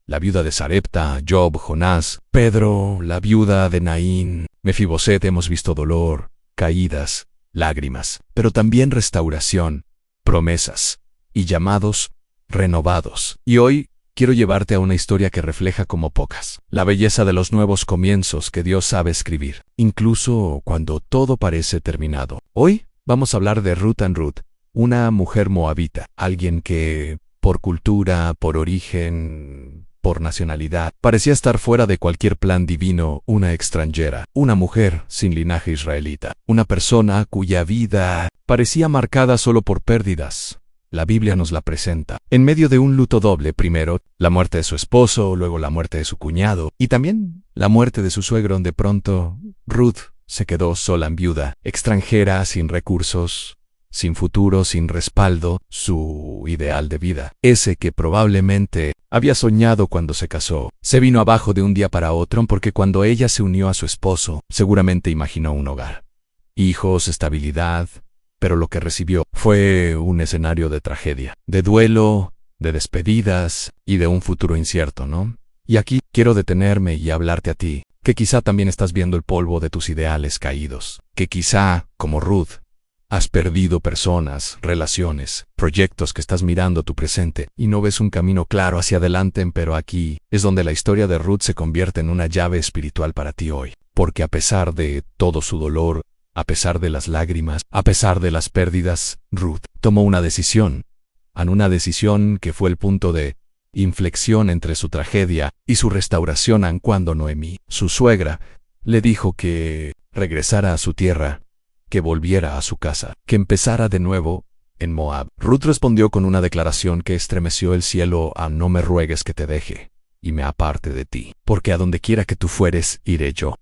la viuda de Sarepta, Job, Jonás, Pedro, la viuda de Naín, Mefiboset. Hemos visto dolor, caídas, lágrimas, pero también restauración, promesas y llamados renovados. Y hoy quiero llevarte a una historia que refleja como pocas la belleza de los nuevos comienzos que Dios sabe escribir, incluso cuando todo parece terminado. Hoy vamos a hablar de Ruth, una mujer moabita, alguien que, por cultura, por origen, por nacionalidad, parecía estar fuera de cualquier plan divino, una extranjera, una mujer sin linaje israelita, una persona cuya vida parecía marcada solo por pérdidas. La Biblia nos la presenta en medio de un luto doble: primero, la muerte de su esposo, luego la muerte de su cuñado, y también la muerte de su suegro. De pronto, Ruth se quedó sola, viuda, extranjera, sin recursos, sin futuro, sin respaldo. Su ideal de vida, ese que probablemente había soñado cuando se casó, se vino abajo de un día para otro, porque cuando ella se unió a su esposo, seguramente imaginó un hogar, hijos, estabilidad. Pero lo que recibió fue un escenario de tragedia, de duelo, de despedidas y de un futuro incierto, ¿no? Y aquí quiero detenerme y hablarte a ti, que quizá también estás viendo el polvo de tus ideales caídos, que quizá, como Ruth, Has perdido personas, relaciones, proyectos que estás mirando tu presente y no ves un camino claro hacia adelante, pero aquí es donde la historia de Ruth se convierte en una llave espiritual para ti hoy. Porque a pesar de todo su dolor, a pesar de las lágrimas, a pesar de las pérdidas, Ruth tomó una decisión. Una decisión que fue el punto de inflexión entre su tragedia y su restauración, cuando Noemí, su suegra, le dijo que regresara a su tierra, que volviera a su casa, que empezara de nuevo en Moab. Ruth respondió con una declaración que estremeció el cielo: no me ruegues que te deje y me aparte de ti, porque a donde quiera que tú fueres, iré yo.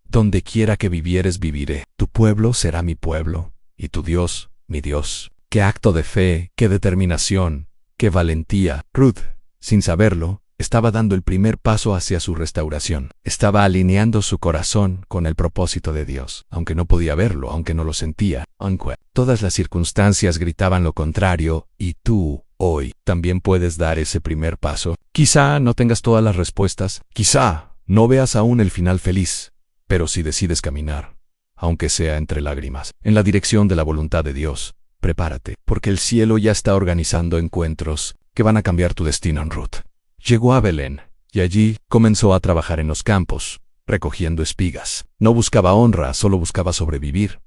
Donde quiera que vivieres, viviré. Tu pueblo será mi pueblo, y tu Dios, mi Dios. Qué acto de fe, qué determinación, qué valentía. Ruth, sin saberlo, estaba dando el primer paso hacia su restauración. Estaba alineando su corazón con el propósito de Dios, aunque no podía verlo, aunque no lo sentía. Todas las circunstancias gritaban lo contrario, y tú, hoy, también puedes dar ese primer paso. Quizá no tengas todas las respuestas, quizá no veas aún el final feliz, pero si decides caminar, aunque sea entre lágrimas, en la dirección de la voluntad de Dios, prepárate, porque el cielo ya está organizando encuentros que van a cambiar tu destino. Ruth llegó a Belén, y allí comenzó a trabajar en los campos, recogiendo espigas. No buscaba honra, solo buscaba sobrevivir.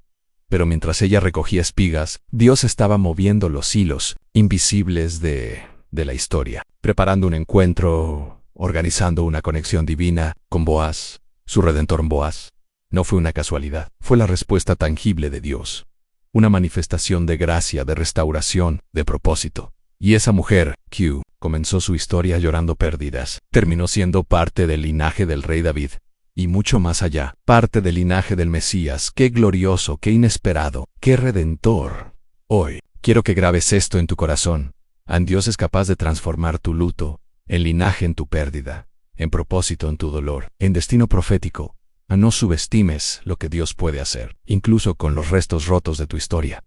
Pero mientras ella recogía espigas, Dios estaba moviendo los hilos invisibles de la historia, preparando un encuentro, organizando una conexión divina con Boaz, su redentor Boaz. No fue una casualidad, fue la respuesta tangible de Dios. Una manifestación de gracia, de restauración, de propósito. Y esa mujer, Q, comenzó su historia llorando pérdidas. Terminó siendo parte del linaje del rey David. Y mucho más allá, parte del linaje del Mesías. ¡Qué glorioso, qué inesperado, qué redentor! Hoy, quiero que grabes esto en tu corazón. Dios es capaz de transformar tu luto, en linaje en tu pérdida, en propósito en tu dolor, en destino profético. No subestimes lo que Dios puede hacer, incluso con los restos rotos de tu historia.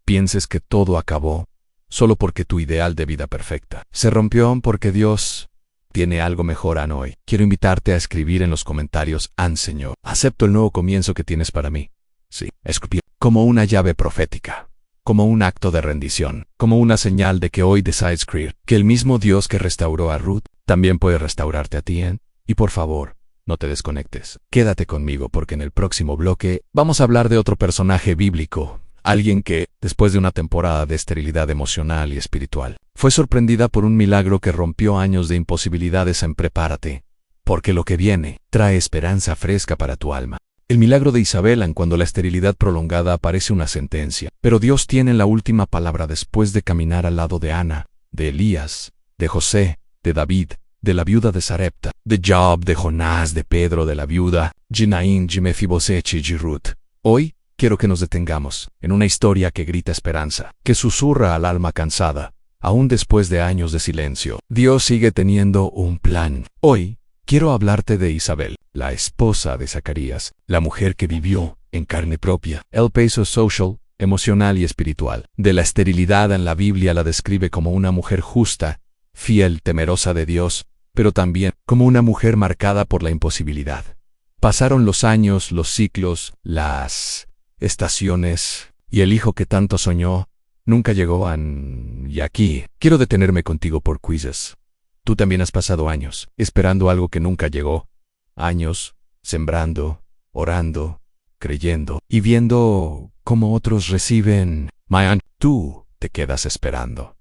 Pienses que todo acabó solo porque tu ideal de vida perfecta se rompió, porque Dios tiene algo mejor hoy. Quiero invitarte a escribir en los comentarios: Señor, acepto el nuevo comienzo que tienes para mí. Sí, escupir como una llave profética, como un acto de rendición, como una señal de que hoy decides creer que el mismo Dios que restauró a Ruth también puede restaurarte a ti. Y por favor, no te desconectes. Quédate conmigo, porque en el próximo bloque vamos a hablar de otro personaje bíblico. Alguien que, después de una temporada de esterilidad emocional y espiritual, fue sorprendida por un milagro que rompió años de imposibilidades. Prepárate, porque lo que viene trae esperanza fresca para tu alma. El milagro de Isabel, cuando la esterilidad prolongada parece una sentencia, pero Dios tiene la última palabra después de caminar al lado de Ana, de Elías, de José, de David, de la viuda de Sarepta, de Job, de Jonás, de Pedro, de la viuda, Ginaín, Mefiboset y Ruth. Hoy, quiero que nos detengamos en una historia que grita esperanza, que susurra al alma cansada. Aún después de años de silencio, Dios sigue teniendo un plan. Hoy, quiero hablarte de Isabel, la esposa de Zacarías, la mujer que vivió, en carne propia, el peso social, emocional y espiritual de la esterilidad. En la Biblia la describe como una mujer justa, fiel, temerosa de Dios, pero también como una mujer marcada por la imposibilidad. Pasaron los años, los ciclos, las estaciones, y el hijo que tanto soñó nunca llegó. Y aquí quiero detenerme contigo por quizzes. Tú también has pasado años esperando algo que nunca llegó. Años sembrando, orando, creyendo y viendo cómo otros reciben. Tú te quedas esperando.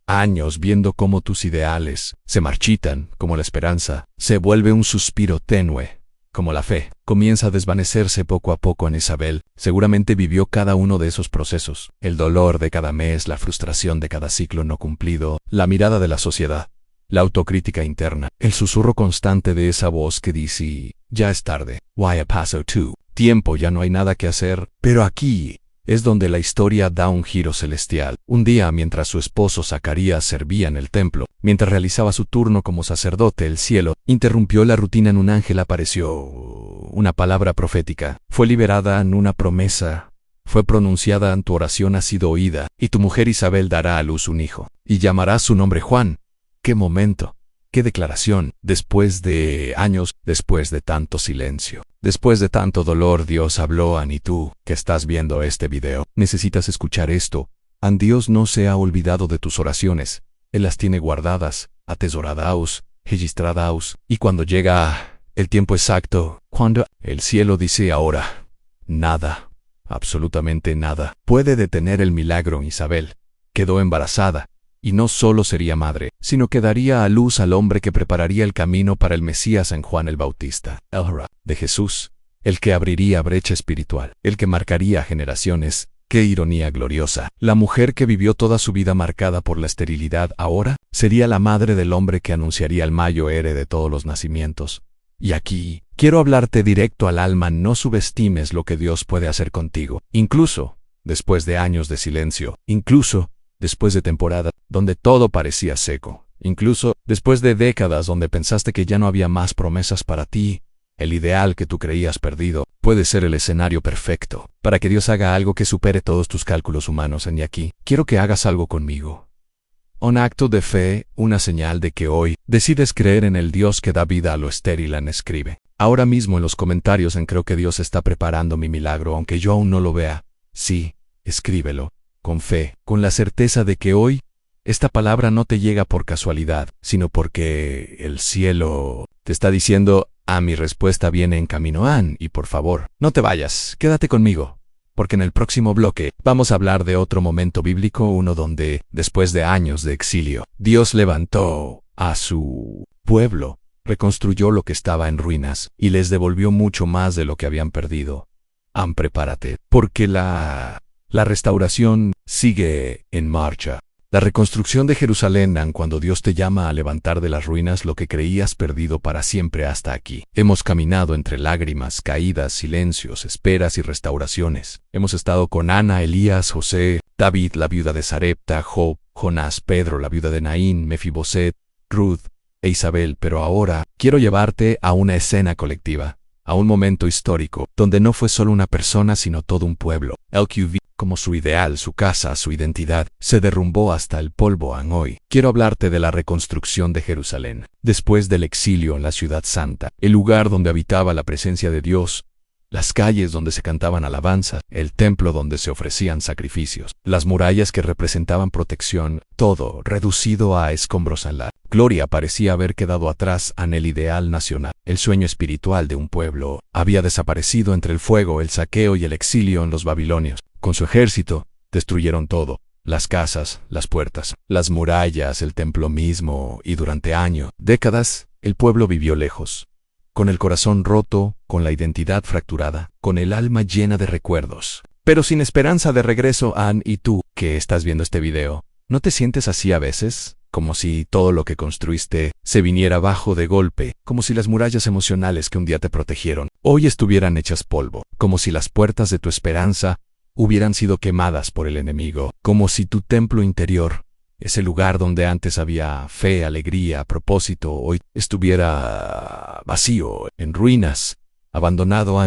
Años viendo cómo tus ideales se marchitan, como la esperanza se vuelve un suspiro tenue, como la fe comienza a desvanecerse poco a poco. En Isabel seguramente vivió cada uno de esos procesos: el dolor de cada mes, la frustración de cada ciclo no cumplido, la mirada de la sociedad, la autocrítica interna, el susurro constante de esa voz que dice: ya es tarde, why paso tú, tiempo, ya no hay nada que hacer. Pero aquí es donde la historia da un giro celestial. Un día, mientras su esposo Zacarías servía en el templo, mientras realizaba su turno como sacerdote, el cielo interrumpió la rutina. Un ángel apareció. Una palabra profética fue liberada, una promesa fue pronunciada: tu oración ha sido oída, y tu mujer Isabel dará a luz un hijo, y llamará su nombre Juan. ¡Qué momento! ¡Qué declaración! Después de años, después de tanto silencio, Después de tanto dolor, Dios habló a y tú, que estás viendo este video. Necesitas escuchar esto. Dios no se ha olvidado de tus oraciones. Él las tiene guardadas, atesoradaos, registradaos. Y cuando llega el tiempo exacto, cuando el cielo dice ahora, nada, absolutamente nada, puede detener el milagro. Isabel quedó embarazada. Y no solo sería madre, sino que daría a luz al hombre que prepararía el camino para el Mesías en Juan el Bautista, el Ra de Jesús, el que abriría brecha espiritual, el que marcaría generaciones. ¡Qué ironía gloriosa! La mujer que vivió toda su vida marcada por la esterilidad ahora sería la madre del hombre que anunciaría el mayo héroe de todos los nacimientos. Y aquí, quiero hablarte directo al alma, no subestimes lo que Dios puede hacer contigo, incluso después de años de silencio, incluso después de temporadas donde todo parecía seco, incluso después de décadas donde pensaste que ya no había más promesas para ti. El ideal que tú creías perdido puede ser el escenario perfecto para que Dios haga algo que supere todos tus cálculos humanos. Y aquí, quiero que hagas algo conmigo. Un acto de fe, una señal de que hoy decides creer en el Dios que da vida a lo estéril. Escribe ahora mismo en los comentarios creo que Dios está preparando mi milagro, aunque yo aún no lo vea. Sí, escríbelo, con fe, con la certeza de que hoy esta palabra no te llega por casualidad, sino porque el cielo te está diciendo, mi respuesta viene en camino. Y por favor, no te vayas, quédate conmigo, porque en el próximo bloque vamos a hablar de otro momento bíblico, uno donde, después de años de exilio, Dios levantó a su pueblo, reconstruyó lo que estaba en ruinas y les devolvió mucho más de lo que habían perdido. Prepárate, porque la restauración sigue en marcha. La reconstrucción de Jerusalén, cuando Dios te llama a levantar de las ruinas lo que creías perdido para siempre. Hasta aquí hemos caminado entre lágrimas, caídas, silencios, esperas y restauraciones. Hemos estado con Ana, Elías, José, David, la viuda de Sarepta, Job, Jonás, Pedro, la viuda de Naín, Mefiboset, Ruth e Isabel, pero ahora quiero llevarte a una escena colectiva, a un momento histórico, donde no fue solo una persona sino todo un pueblo. El QV, como su ideal, su casa, su identidad, se derrumbó hasta el polvo. Hoy quiero hablarte de la reconstrucción de Jerusalén, después del exilio en la ciudad santa, el lugar donde habitaba la presencia de Dios, las calles donde se cantaban alabanzas, el templo donde se ofrecían sacrificios, las murallas que representaban protección, todo reducido a escombros. La gloria parecía haber quedado atrás. El ideal nacional, el sueño espiritual de un pueblo, había desaparecido entre el fuego, el saqueo y el exilio en los babilonios. Con su ejército, destruyeron todo, las casas, las puertas, las murallas, el templo mismo, y durante años, décadas, el pueblo vivió lejos, con el corazón roto, con la identidad fracturada, con el alma llena de recuerdos, pero sin esperanza de regreso. Y tú, que estás viendo este video, ¿no te sientes así a veces? Como si todo lo que construiste se viniera abajo de golpe, como si las murallas emocionales que un día te protegieron hoy estuvieran hechas polvo, como si las puertas de tu esperanza hubieran sido quemadas por el enemigo, como si tu templo interior, ese lugar donde antes había fe, alegría, propósito, hoy estuviera vacío, en ruinas, abandonado.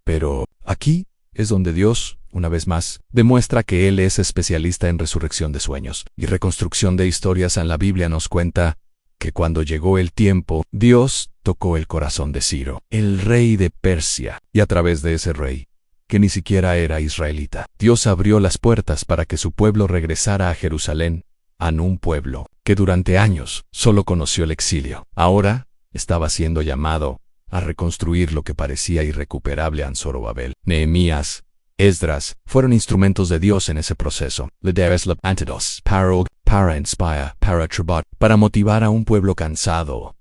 Pero aquí es donde Dios, una vez más, demuestra que Él es especialista en resurrección de sueños y reconstrucción de historias. La Biblia nos cuenta que cuando llegó el tiempo, Dios tocó el corazón de Ciro, el rey de Persia, y a través de ese rey, que ni siquiera era israelita, Dios abrió las puertas para que su pueblo regresara a Jerusalén, un pueblo que durante años solo conoció el exilio. Ahora estaba siendo llamado a reconstruir lo que parecía irrecuperable. Zorobabel, Nehemías, Esdras fueron instrumentos de Dios en ese proceso. Antidos, para inspire, para tributar, para motivar a un pueblo cansado,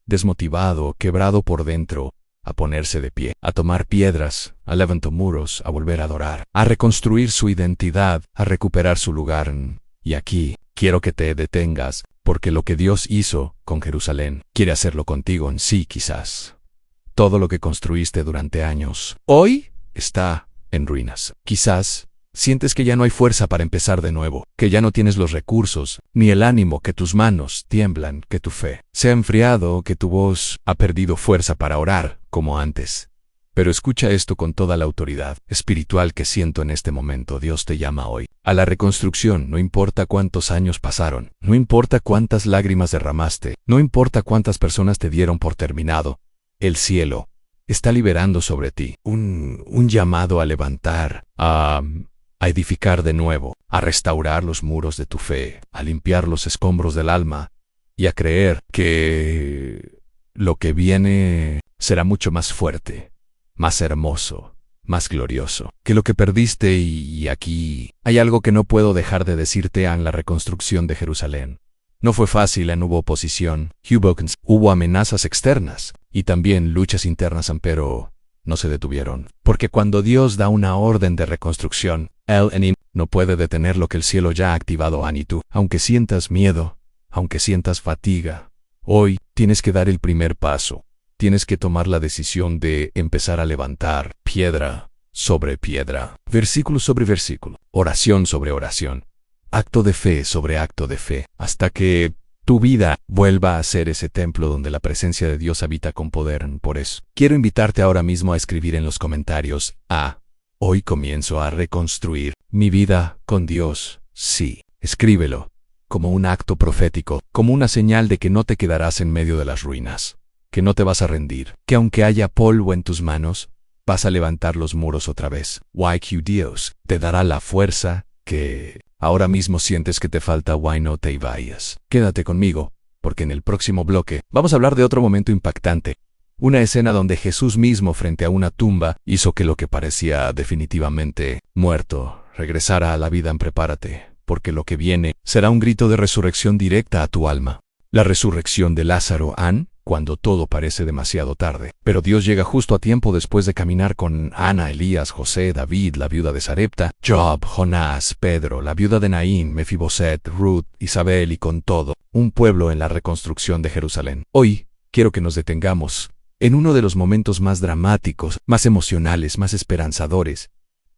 desmotivado, quebrado por dentro, a ponerse de pie, a tomar piedras, a levantar muros, a volver a adorar, a reconstruir su identidad, a recuperar su lugar. Y aquí quiero que te detengas, porque lo que Dios hizo con Jerusalén, quiere hacerlo contigo. Sí, quizás todo lo que construiste durante años, hoy está en ruinas. Quizás sientes que ya no hay fuerza para empezar de nuevo, que ya no tienes los recursos, ni el ánimo, que tus manos tiemblan, que tu fe se ha enfriado, que tu voz ha perdido fuerza para orar como antes. Pero escucha esto con toda la autoridad espiritual que siento en este momento. Dios te llama hoy a la reconstrucción. No importa cuántos años pasaron, no importa cuántas lágrimas derramaste, no importa cuántas personas te dieron por terminado. El cielo está liberando sobre ti un llamado a levantar, a edificar de nuevo, a restaurar los muros de tu fe, a limpiar los escombros del alma y a creer que lo que viene será mucho más fuerte, más hermoso, más glorioso que lo que perdiste. Y aquí hay algo que no puedo dejar de decirte en la reconstrucción de Jerusalén. No fue fácil, hubo oposición, hubo amenazas externas y también luchas internas, pero no se detuvieron. Porque cuando Dios da una orden de reconstrucción, Él no puede detener lo que el cielo ya ha activado. Y tú, aunque sientas miedo, aunque sientas fatiga, hoy tienes que dar el primer paso. Tienes que tomar la decisión de empezar a levantar piedra sobre piedra, versículo sobre versículo, oración sobre oración, acto de fe sobre acto de fe, hasta que tu vida vuelva a ser ese templo donde la presencia de Dios habita con poder. Por eso, quiero invitarte ahora mismo a escribir en los comentarios: hoy comienzo a reconstruir mi vida con Dios. Sí, escríbelo, como un acto profético, como una señal de que no te quedarás en medio de las ruinas, que no te vas a rendir, que aunque haya polvo en tus manos, vas a levantar los muros otra vez. Dios te dará la fuerza que ahora mismo sientes que te falta. No te vayas. Quédate conmigo, porque en el próximo bloque vamos a hablar de otro momento impactante. Una escena donde Jesús mismo, frente a una tumba, hizo que lo que parecía definitivamente muerto regresara a la vida. Prepárate, porque lo que viene será un grito de resurrección directa a tu alma. La resurrección de Lázaro, cuando todo parece demasiado tarde. Pero Dios llega justo a tiempo después de caminar con Ana, Elías, José, David, la viuda de Sarepta, Job, Jonás, Pedro, la viuda de Naín, Mefiboset, Ruth, Isabel y con todo un pueblo en la reconstrucción de Jerusalén. Hoy quiero que nos detengamos en uno de los momentos más dramáticos, más emocionales, más esperanzadores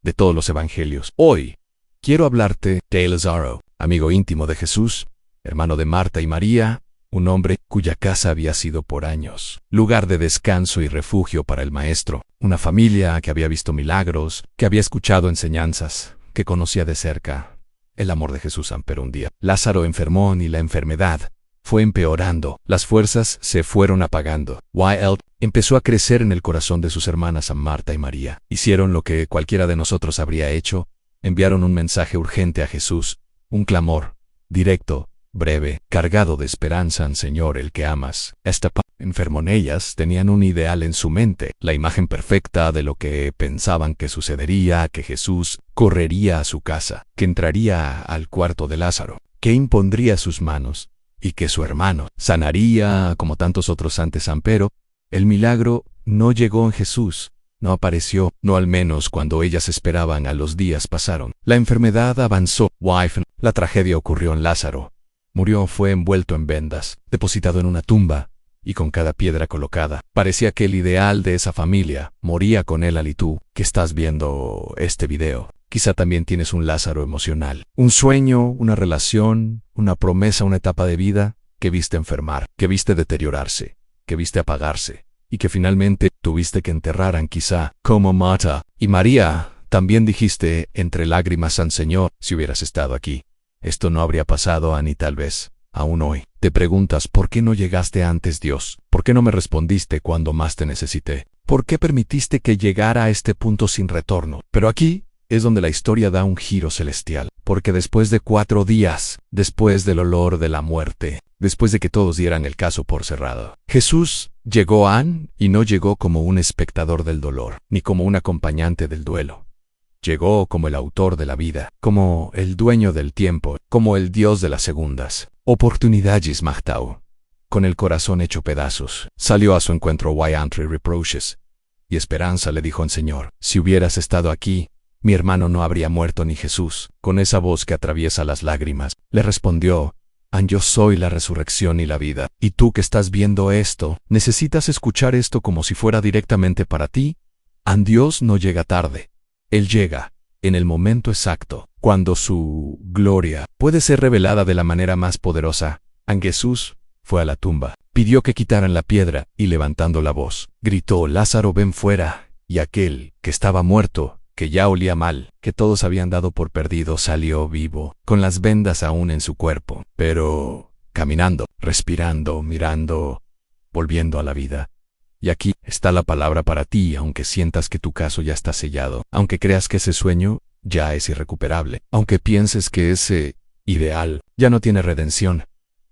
de todos los evangelios. Hoy quiero hablarte de Lázaro, amigo íntimo de Jesús, hermano de Marta y María, un hombre cuya casa había sido por años lugar de descanso y refugio para el Maestro, una familia que había visto milagros, que había escuchado enseñanzas, que conocía de cerca el amor de Jesús. Pero un día Lázaro enfermó y la enfermedad fue empeorando, las fuerzas se fueron apagando. Él empezó a crecer en el corazón de sus hermanas Marta y María. Hicieron lo que cualquiera de nosotros habría hecho, enviaron un mensaje urgente a Jesús, un clamor directo, breve, cargado de esperanza: Señor, el que amas. Enfermo en ellas, tenían un ideal en su mente, la imagen perfecta de lo que pensaban que sucedería, que Jesús correría a su casa, que entraría al cuarto de Lázaro, que impondría sus manos, y que su hermano sanaría como tantos otros antes. Pero el milagro no llegó en Jesús, no apareció, no al menos cuando ellas esperaban. A los días pasaron, la enfermedad avanzó, la tragedia ocurrió en Lázaro. Murió, fue envuelto en vendas, depositado en una tumba, y con cada piedra colocada. Parecía que el ideal de esa familia moría con él. Y tú, que estás viendo este video, quizá también tienes un Lázaro emocional. Un sueño, una relación, una promesa, una etapa de vida que viste enfermar, que viste deteriorarse, que viste apagarse, y que finalmente tuviste que enterrar. Quizá, como Marta y María, también dijiste entre lágrimas: Señor, si hubieras estado aquí, esto no habría pasado. Ni tal vez, aún hoy, te preguntas: ¿por qué no llegaste antes, Dios? ¿Por qué no me respondiste cuando más te necesité? ¿Por qué permitiste que llegara a este punto sin retorno? Pero aquí es donde la historia da un giro celestial, porque después de 4 días, después del olor de la muerte, después de que todos dieran el caso por cerrado, Jesús llegó y no llegó como un espectador del dolor, ni como un acompañante del duelo. Llegó como el autor de la vida, como el dueño del tiempo, como el Dios de las segundas oportunidades. Con el corazón hecho pedazos, salió a su encuentro entre reproches y esperanza. Le dijo: Señor, si hubieras estado aquí, mi hermano no habría muerto. Ni Jesús, con esa voz que atraviesa las lágrimas, le respondió: yo soy la resurrección y la vida. Y tú que estás viendo esto, necesitas escuchar esto como si fuera directamente para ti. Dios no llega tarde. Él llega en el momento exacto, cuando su gloria puede ser revelada de la manera más poderosa. Jesús fue a la tumba, pidió que quitaran la piedra y, levantando la voz, gritó: Lázaro, ven fuera. Y aquel que estaba muerto, que ya olía mal, que todos habían dado por perdido, salió vivo, con las vendas aún en su cuerpo, pero caminando, respirando, mirando, volviendo a la vida. Y aquí está la palabra para ti, aunque sientas que tu caso ya está sellado, aunque creas que ese sueño ya es irrecuperable, aunque pienses que ese ideal ya no tiene redención.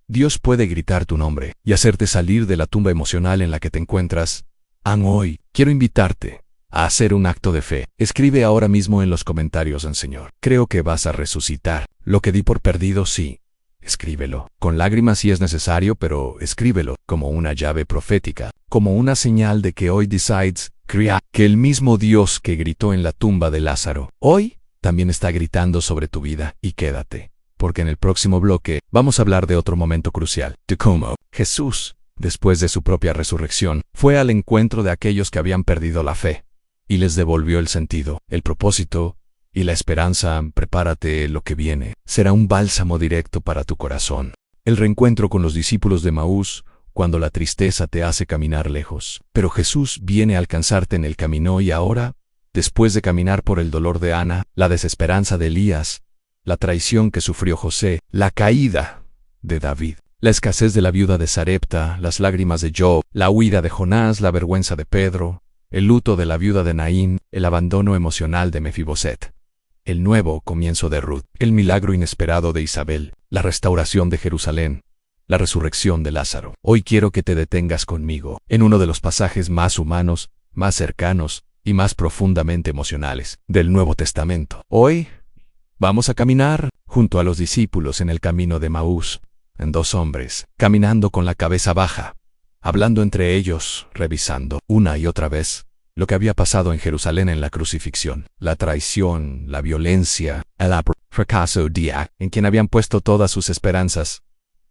Dios puede gritar tu nombre y hacerte salir de la tumba emocional en la que te encuentras. Hoy quiero invitarte a hacer un acto de fe. Escribe ahora mismo en los comentarios al Señor: creo que vas a resucitar. Lo que di por perdido, sí. Escríbelo, con lágrimas si es necesario, pero escríbelo como una llave profética, como una señal de que hoy decides crear, que el mismo Dios que gritó en la tumba de Lázaro, hoy también está gritando sobre tu vida. Y quédate, porque en el próximo bloque vamos a hablar de otro momento crucial, de cómo Jesús, después de su propia resurrección, fue al encuentro de aquellos que habían perdido la fe y les devolvió el sentido, el propósito y la esperanza. Prepárate, lo que viene será un bálsamo directo para tu corazón. El reencuentro con los discípulos de Maús, cuando la tristeza te hace caminar lejos. Pero Jesús viene a alcanzarte en el camino y ahora, después de caminar por el dolor de Ana, la desesperanza de Elías, la traición que sufrió José, la caída de David, la escasez de la viuda de Sarepta, las lágrimas de Job, la huida de Jonás, la vergüenza de Pedro, el luto de la viuda de Naín, el abandono emocional de Mefiboset, el nuevo comienzo de Ruth, el milagro inesperado de Isabel, la restauración de Jerusalén, la resurrección de Lázaro. Hoy quiero que te detengas conmigo en uno de los pasajes más humanos, más cercanos y más profundamente emocionales del Nuevo Testamento. Hoy vamos a caminar junto a los discípulos en el camino de Maús, en dos hombres, caminando con la cabeza baja, hablando entre ellos, revisando una y otra vez lo que había pasado en Jerusalén en la crucifixión, la traición, la violencia, el fracaso en quien habían puesto todas sus esperanzas.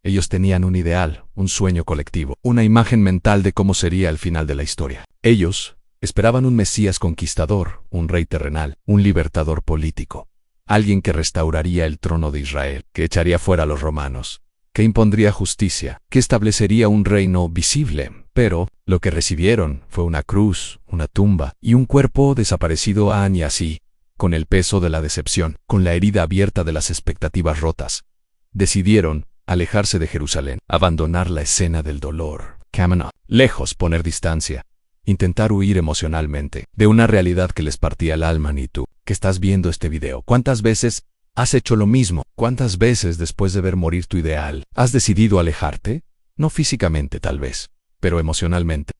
Ellos tenían un ideal, un sueño colectivo, una imagen mental de cómo sería el final de la historia. Ellos esperaban un Mesías conquistador, un rey terrenal, un libertador político, alguien que restauraría el trono de Israel, que echaría fuera a los romanos, que impondría justicia, que establecería un reino visible. Pero lo que recibieron fue una cruz, una tumba y un cuerpo desaparecido. Y así, con el peso de la decepción, con la herida abierta de las expectativas rotas, decidieron alejarse de Jerusalén, abandonar la escena del dolor, caminar lejos, poner distancia, intentar huir emocionalmente de una realidad que les partía el alma. Ni tú, que estás viendo este video, ¿cuántas veces has hecho lo mismo? ¿Cuántas veces después de ver morir tu ideal, has decidido alejarte? No físicamente tal vez, pero emocionalmente.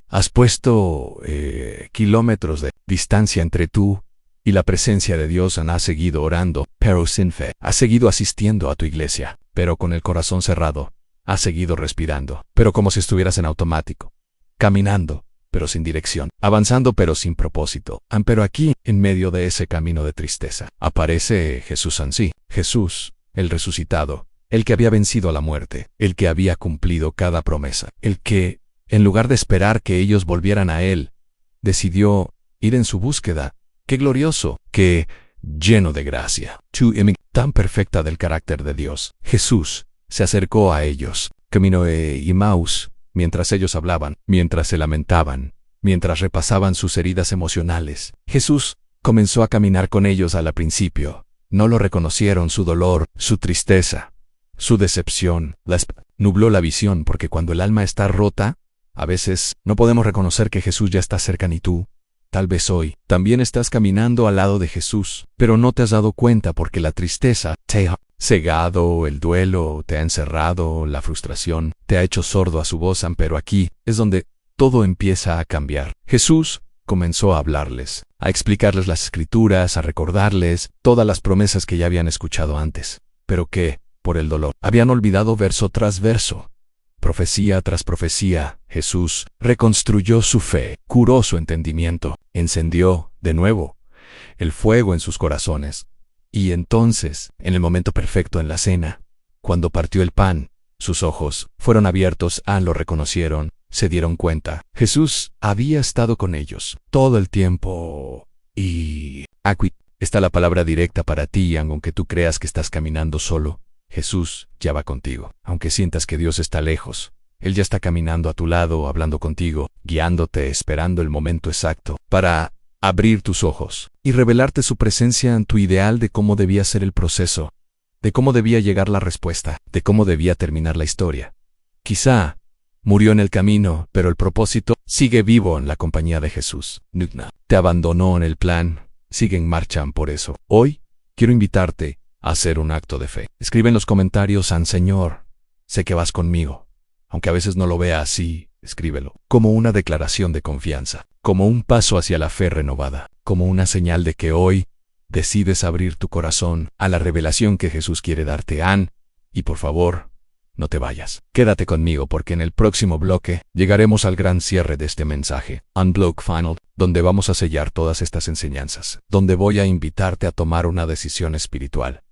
Has puesto kilómetros de distancia entre tú y la presencia de Dios. Has seguido orando, pero sin fe. Has seguido asistiendo a tu iglesia, pero con el corazón cerrado. Has seguido respirando, pero como si estuvieras en automático. Caminando, pero sin dirección. Avanzando, pero sin propósito. Pero aquí, en medio de ese camino de tristeza, aparece Jesús ansí. Jesús, el resucitado, el que había vencido a la muerte, el que había cumplido cada promesa, el que, en lugar de esperar que ellos volvieran a él, decidió ir en su búsqueda. ¡Qué glorioso! ¡Qué lleno de gracia! Tan perfecta del carácter de Dios. Jesús se acercó a ellos, camino y Maús, mientras ellos hablaban, mientras se lamentaban, mientras repasaban sus heridas emocionales. Jesús comenzó a caminar con ellos al principio. No lo reconocieron, su dolor, su tristeza, su decepción, nubló la visión, porque cuando el alma está rota, a veces no podemos reconocer que Jesús ya está cerca. Ni tú, tal vez hoy, también estás caminando al lado de Jesús, pero no te has dado cuenta porque la tristeza te ha cegado, el duelo te ha encerrado, la frustración te ha hecho sordo a su voz. Pero aquí es donde todo empieza a cambiar. Jesús comenzó a hablarles, a explicarles las Escrituras, a recordarles todas las promesas que ya habían escuchado antes, pero que, por el dolor, habían olvidado verso tras verso. Profecía tras profecía, Jesús reconstruyó su fe, curó su entendimiento, encendió, de nuevo, el fuego en sus corazones. Y entonces, en el momento perfecto en la cena, cuando partió el pan, sus ojos fueron abiertos. Lo reconocieron, se dieron cuenta. Jesús había estado con ellos todo el tiempo. Y aquí está la palabra directa para ti, aunque tú creas que estás caminando solo. Jesús ya va contigo. Aunque sientas que Dios está lejos, Él ya está caminando a tu lado, hablando contigo, guiándote, esperando el momento exacto para abrir tus ojos y revelarte su presencia en tu ideal de cómo debía ser el proceso, de cómo debía llegar la respuesta, de cómo debía terminar la historia. Quizá Murió en el camino, pero el propósito sigue vivo en la compañía de Jesús. Nutna te abandonó en el plan, sigue en marcha por eso. Hoy quiero invitarte a hacer un acto de fe. Escribe en los comentarios: San Señor, sé que vas conmigo. Aunque a veces no lo vea así, escríbelo. Como una declaración de confianza, como un paso hacia la fe renovada, como una señal de que hoy decides abrir tu corazón a la revelación que Jesús quiere darte. Y por favor, no te vayas. Quédate conmigo porque en el próximo bloque llegaremos al gran cierre de este mensaje, Unblock Final, donde vamos a sellar todas estas enseñanzas, donde voy a invitarte a tomar una decisión espiritual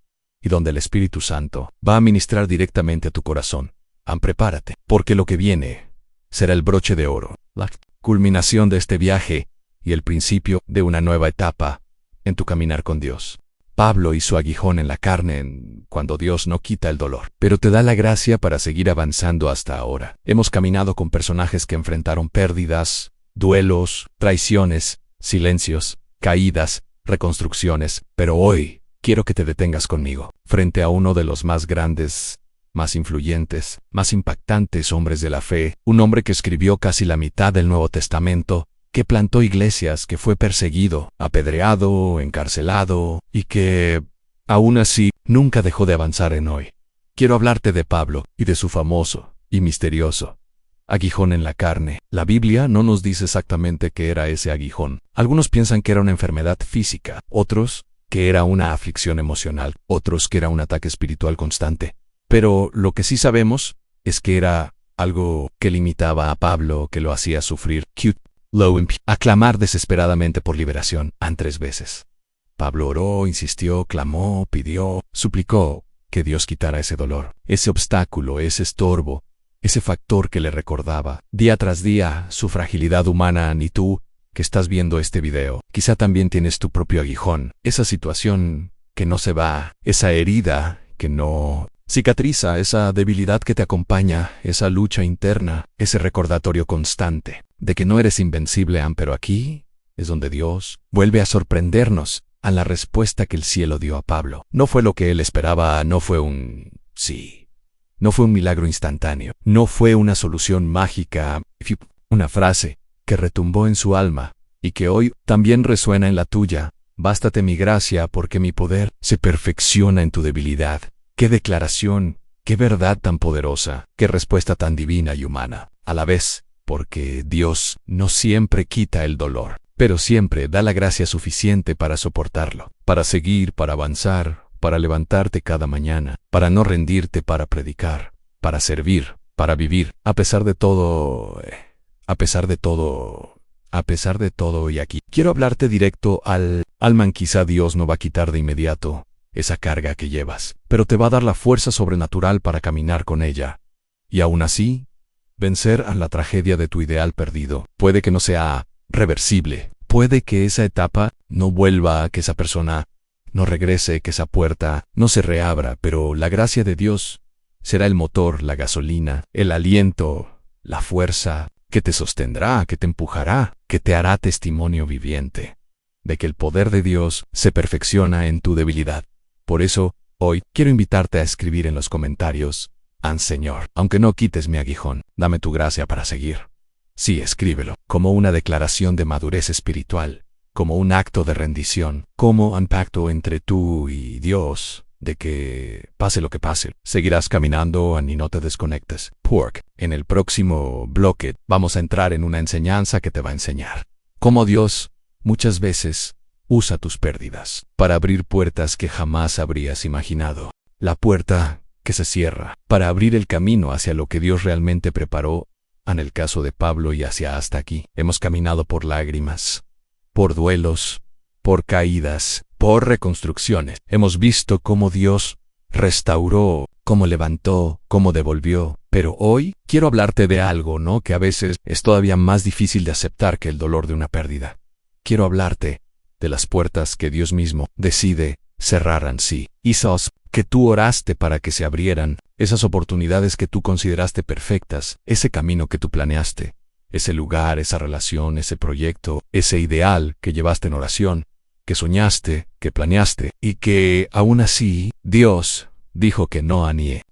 y donde el Espíritu Santo va a ministrar directamente a tu corazón. Prepárate, porque lo que viene será el broche de oro, la culminación de este viaje y el principio de una nueva etapa en tu caminar con Dios. Pablo hizo aguijón en la carne cuando Dios no quita el dolor, pero te da la gracia para seguir avanzando hasta ahora. Hemos caminado con personajes que enfrentaron pérdidas, duelos, traiciones, silencios, caídas, reconstrucciones, pero hoy quiero que te detengas conmigo, frente a uno de los más grandes, más influyentes, más impactantes hombres de la fe, un hombre que escribió casi la mitad del Nuevo Testamento, que plantó iglesias, que fue perseguido, apedreado, encarcelado, y que, aún así, nunca dejó de avanzar en hoy. Quiero hablarte de Pablo y de su famoso y misterioso aguijón en la carne. La Biblia no nos dice exactamente qué era ese aguijón. Algunos piensan que era una enfermedad física, otros que era una aflicción emocional, otros que era un ataque espiritual constante. Pero lo que sí sabemos es que era algo que limitaba a Pablo, que lo hacía sufrir, a clamar desesperadamente por liberación. 3 veces. Pablo oró, insistió, clamó, pidió, suplicó que Dios quitara ese dolor, ese obstáculo, ese estorbo, ese factor que le recordaba día tras día su fragilidad humana. Y tú, que estás viendo este video, quizá también tienes tu propio aguijón, esa situación que no se va, esa herida que no cicatriza, esa debilidad que te acompaña, esa lucha interna, ese recordatorio constante de que no eres invencible. Pero aquí es donde Dios vuelve a sorprendernos a la respuesta que el cielo dio a Pablo. No fue lo que él esperaba, no fue un sí, no fue un milagro instantáneo, no fue una solución mágica, una frase que retumbó en su alma y que hoy también resuena en la tuya: bástate mi gracia porque mi poder se perfecciona en tu debilidad. ¡Qué declaración! ¡Qué verdad tan poderosa! ¡Qué respuesta tan divina y humana! A la vez, porque Dios no siempre quita el dolor, pero siempre da la gracia suficiente para soportarlo, para seguir, para avanzar, para levantarte cada mañana, para no rendirte, para predicar, para servir, para vivir, a pesar de todo, y aquí quiero hablarte directo al alma. Quizá Dios no va a quitar de inmediato esa carga que llevas, pero te va a dar la fuerza sobrenatural para caminar con ella. Y aún así, vencer a la tragedia de tu ideal perdido. Puede que no sea reversible, puede que esa etapa no vuelva, que esa persona no regrese, que esa puerta no se reabra, pero la gracia de Dios será el motor, la gasolina, el aliento, la fuerza que te sostendrá, que te empujará, que te hará testimonio viviente de que el poder de Dios se perfecciona en tu debilidad. Por eso, hoy quiero invitarte a escribir en los comentarios: Señor, aunque no quites mi aguijón, dame tu gracia para seguir. Sí, escríbelo, como una declaración de madurez espiritual, como un acto de rendición, como un pacto entre tú y Dios, de que, pase lo que pase, seguirás caminando y no te desconectes. En el próximo bloque vamos a entrar en una enseñanza que te va a enseñar cómo Dios muchas veces usa tus pérdidas para abrir puertas que jamás habrías imaginado. La puerta que se cierra para abrir el camino hacia lo que Dios realmente preparó. En el caso de Pablo y hasta aquí, hemos caminado por lágrimas, por duelos, por caídas, por reconstrucciones. Hemos visto cómo Dios restauró, cómo levantó, cómo devolvió. Pero hoy quiero hablarte de algo, ¿no?, que a veces es todavía más difícil de aceptar que el dolor de una pérdida. Quiero hablarte de las puertas que Dios mismo decide cerrar en sí. Esas que tú oraste para que se abrieran, esas oportunidades que tú consideraste perfectas, ese camino que tú planeaste, ese lugar, esa relación, ese proyecto, ese ideal que llevaste en oración, que soñaste, que planeaste, y que aún así Dios dijo que no.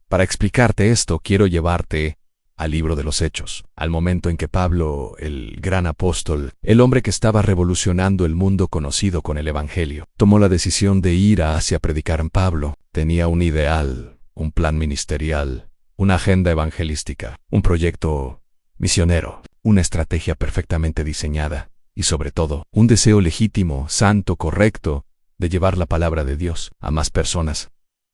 Para explicarte esto quiero llevarte al libro de los Hechos, al momento en que Pablo, el gran apóstol, el hombre que estaba revolucionando el mundo conocido con el Evangelio, tomó la decisión de ir a Asia a predicar. Pablo tenía un ideal, un plan ministerial, una agenda evangelística, un proyecto misionero, una estrategia perfectamente diseñada y, sobre todo, un deseo legítimo, santo, correcto, de llevar la palabra de Dios a más personas.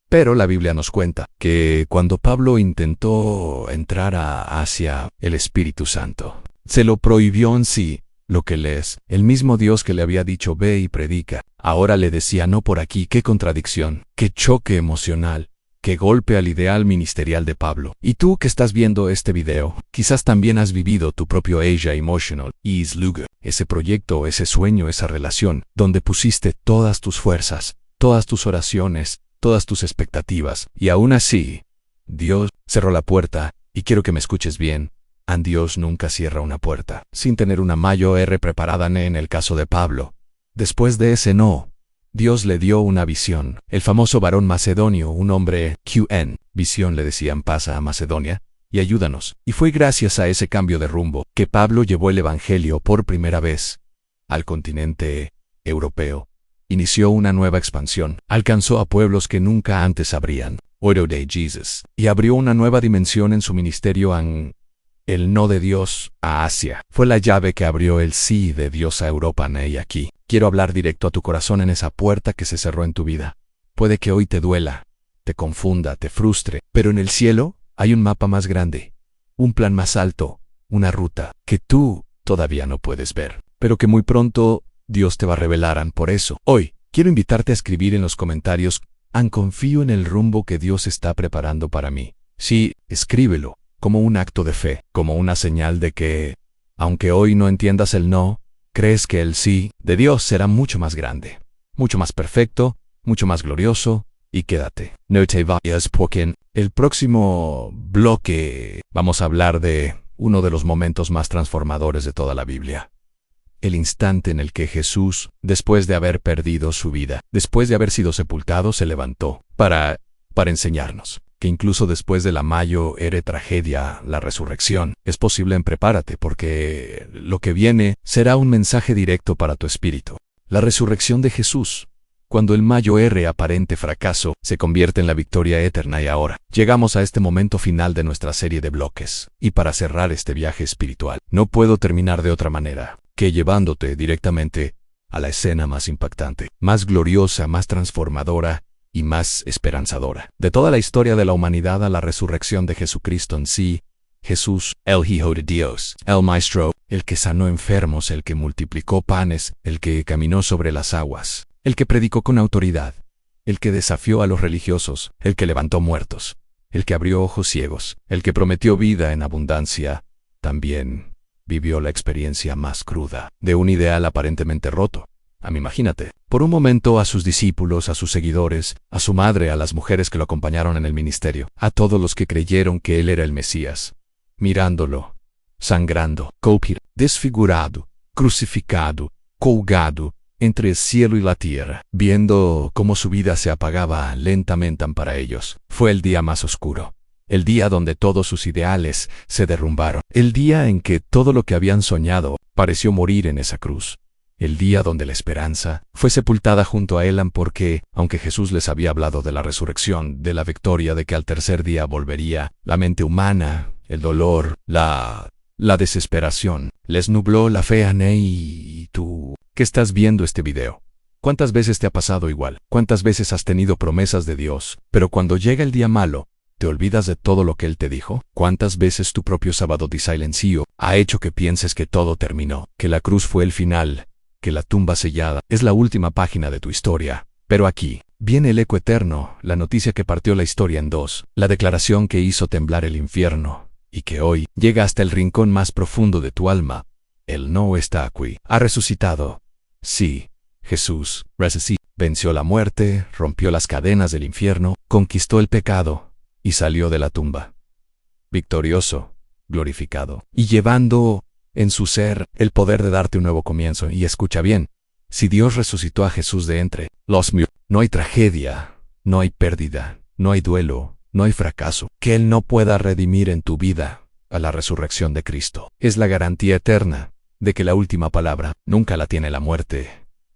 Pero la Biblia nos cuenta que cuando Pablo intentó entrar a Asia, el Espíritu Santo se lo prohibió en sí. Lo que lees, el mismo Dios que le había dicho ve y predica, ahora le decía no por aquí. ¡Qué contradicción! ¡Qué choque emocional! ¡Qué golpe al ideal ministerial de Pablo! Y tú que estás viendo este video, quizás también has vivido tu propio Asia Emotional Ease Luger, ese proyecto, ese sueño, esa relación, donde pusiste todas tus fuerzas, todas tus oraciones, todas tus expectativas, y aún así, Dios cerró la puerta, y quiero que me escuches bien. Dios nunca cierra una puerta sin tener una mayor preparada. En el caso de Pablo, después de ese no, Dios le dio una visión. El famoso varón macedonio, un hombre QN, visión le decían, pasa a Macedonia y ayúdanos. Y fue gracias a ese cambio de rumbo que Pablo llevó el Evangelio por primera vez al continente europeo. Inició una nueva expansión, alcanzó a pueblos que nunca antes habrían oído de Jesús, y abrió una nueva dimensión en su ministerio. El no de Dios a Asia fue la llave que abrió el sí de Dios a Europa. Y aquí quiero hablar directo a tu corazón en esa puerta que se cerró en tu vida. Puede que hoy te duela, te confunda, te frustre, pero en el cielo hay un mapa más grande, un plan más alto, una ruta que tú todavía no puedes ver, pero que muy pronto Dios te va a revelar. Por eso, hoy quiero invitarte a escribir en los comentarios: confío en el rumbo que Dios está preparando para mí. Sí, escríbelo. Como un acto de fe, como una señal de que, aunque hoy no entiendas el no, crees que el sí de Dios será mucho más grande, mucho más perfecto, mucho más glorioso, y quédate. No te vayas porque en el próximo bloque vamos a hablar de uno de los momentos más transformadores de toda la Biblia. El instante en el que Jesús, después de haber perdido su vida, después de haber sido sepultado, se levantó para enseñarnos que incluso después de la mayor tragedia, la resurrección, es posible. Prepárate, porque lo que viene será un mensaje directo para tu espíritu. La resurrección de Jesús, cuando el mayor aparente fracaso se convierte en la victoria eterna. Y ahora llegamos a este momento final de nuestra serie de bloques. Y para cerrar este viaje espiritual, no puedo terminar de otra manera que llevándote directamente a la escena más impactante, más gloriosa, más transformadora y más esperanzadora de toda la historia de la humanidad, a la resurrección de Jesucristo en sí. Jesús, el Hijo de Dios, el Maestro, el que sanó enfermos, el que multiplicó panes, el que caminó sobre las aguas, el que predicó con autoridad, el que desafió a los religiosos, el que levantó muertos, el que abrió ojos ciegos, el que prometió vida en abundancia, también vivió la experiencia más cruda de un ideal aparentemente roto. Imagínate, por un momento, a sus discípulos, a sus seguidores, a su madre, a las mujeres que lo acompañaron en el ministerio, a todos los que creyeron que él era el Mesías, mirándolo, sangrando, desfigurado, crucificado, colgado entre el cielo y la tierra, viendo cómo su vida se apagaba lentamente para ellos. Fue el día más oscuro, el día donde todos sus ideales se derrumbaron, el día en que todo lo que habían soñado pareció morir en esa cruz. El día donde la esperanza fue sepultada junto a él, porque, aunque Jesús les había hablado de la resurrección, de la victoria, de que al tercer día volvería, la mente humana, el dolor, la desesperación, les nubló la fe. Y tú, que estás viendo este video, ¿cuántas veces te ha pasado igual? ¿Cuántas veces has tenido promesas de Dios, pero cuando llega el día malo, te olvidas de todo lo que Él te dijo? ¿Cuántas veces tu propio sábado de silencio ha hecho que pienses que todo terminó, que la cruz fue el final, que la tumba sellada es la última página de tu historia? Pero aquí viene el eco eterno, la noticia que partió la historia en dos, la declaración que hizo temblar el infierno, y que hoy llega hasta el rincón más profundo de tu alma. Él no está aquí, ha resucitado. Sí, Jesús resucitó, venció la muerte, rompió las cadenas del infierno, conquistó el pecado, y salió de la tumba, victorioso, glorificado, y llevando en su ser el poder de darte un nuevo comienzo. Y escucha bien, si Dios resucitó a Jesús de entre los muertos, no hay tragedia, no hay pérdida, no hay duelo, no hay fracaso que Él no pueda redimir en tu vida, a la resurrección de Cristo. Es la garantía eterna de que la última palabra nunca la tiene la muerte,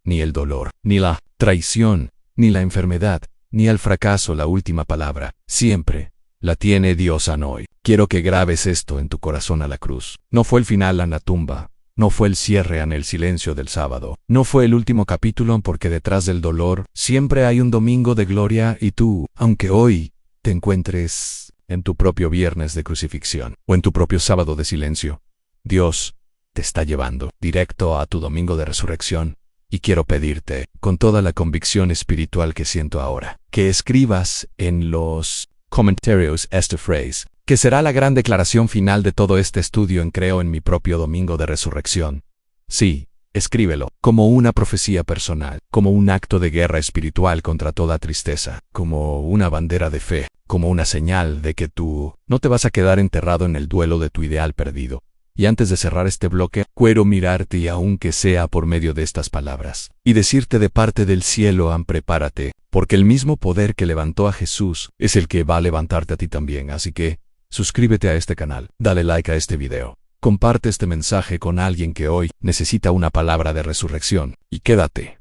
ni el dolor, ni la traición, ni la enfermedad, ni el fracaso. La última palabra siempre la tiene Dios hoy. Quiero que grabes esto en tu corazón. A la cruz no fue el final en la tumba, no fue el cierre en el silencio del sábado, no fue el último capítulo, porque detrás del dolor siempre hay un domingo de gloria. Y tú, aunque hoy te encuentres en tu propio viernes de crucifixión o en tu propio sábado de silencio, Dios te está llevando directo a tu domingo de resurrección. Y quiero pedirte, con toda la convicción espiritual que siento ahora, que escribas en los comentarios esta frase, que será la gran declaración final de todo este estudio en Creo en mi propio domingo de resurrección. Sí, escríbelo, como una profecía personal, como un acto de guerra espiritual contra toda tristeza, como una bandera de fe, como una señal de que tú no te vas a quedar enterrado en el duelo de tu ideal perdido. Y antes de cerrar este bloque, quiero mirarte, y aunque sea por medio de estas palabras, y decirte de parte del cielo: prepárate, porque el mismo poder que levantó a Jesús es el que va a levantarte a ti también. Así que, suscríbete a este canal, dale like a este video, comparte este mensaje con alguien que hoy necesita una palabra de resurrección, y quédate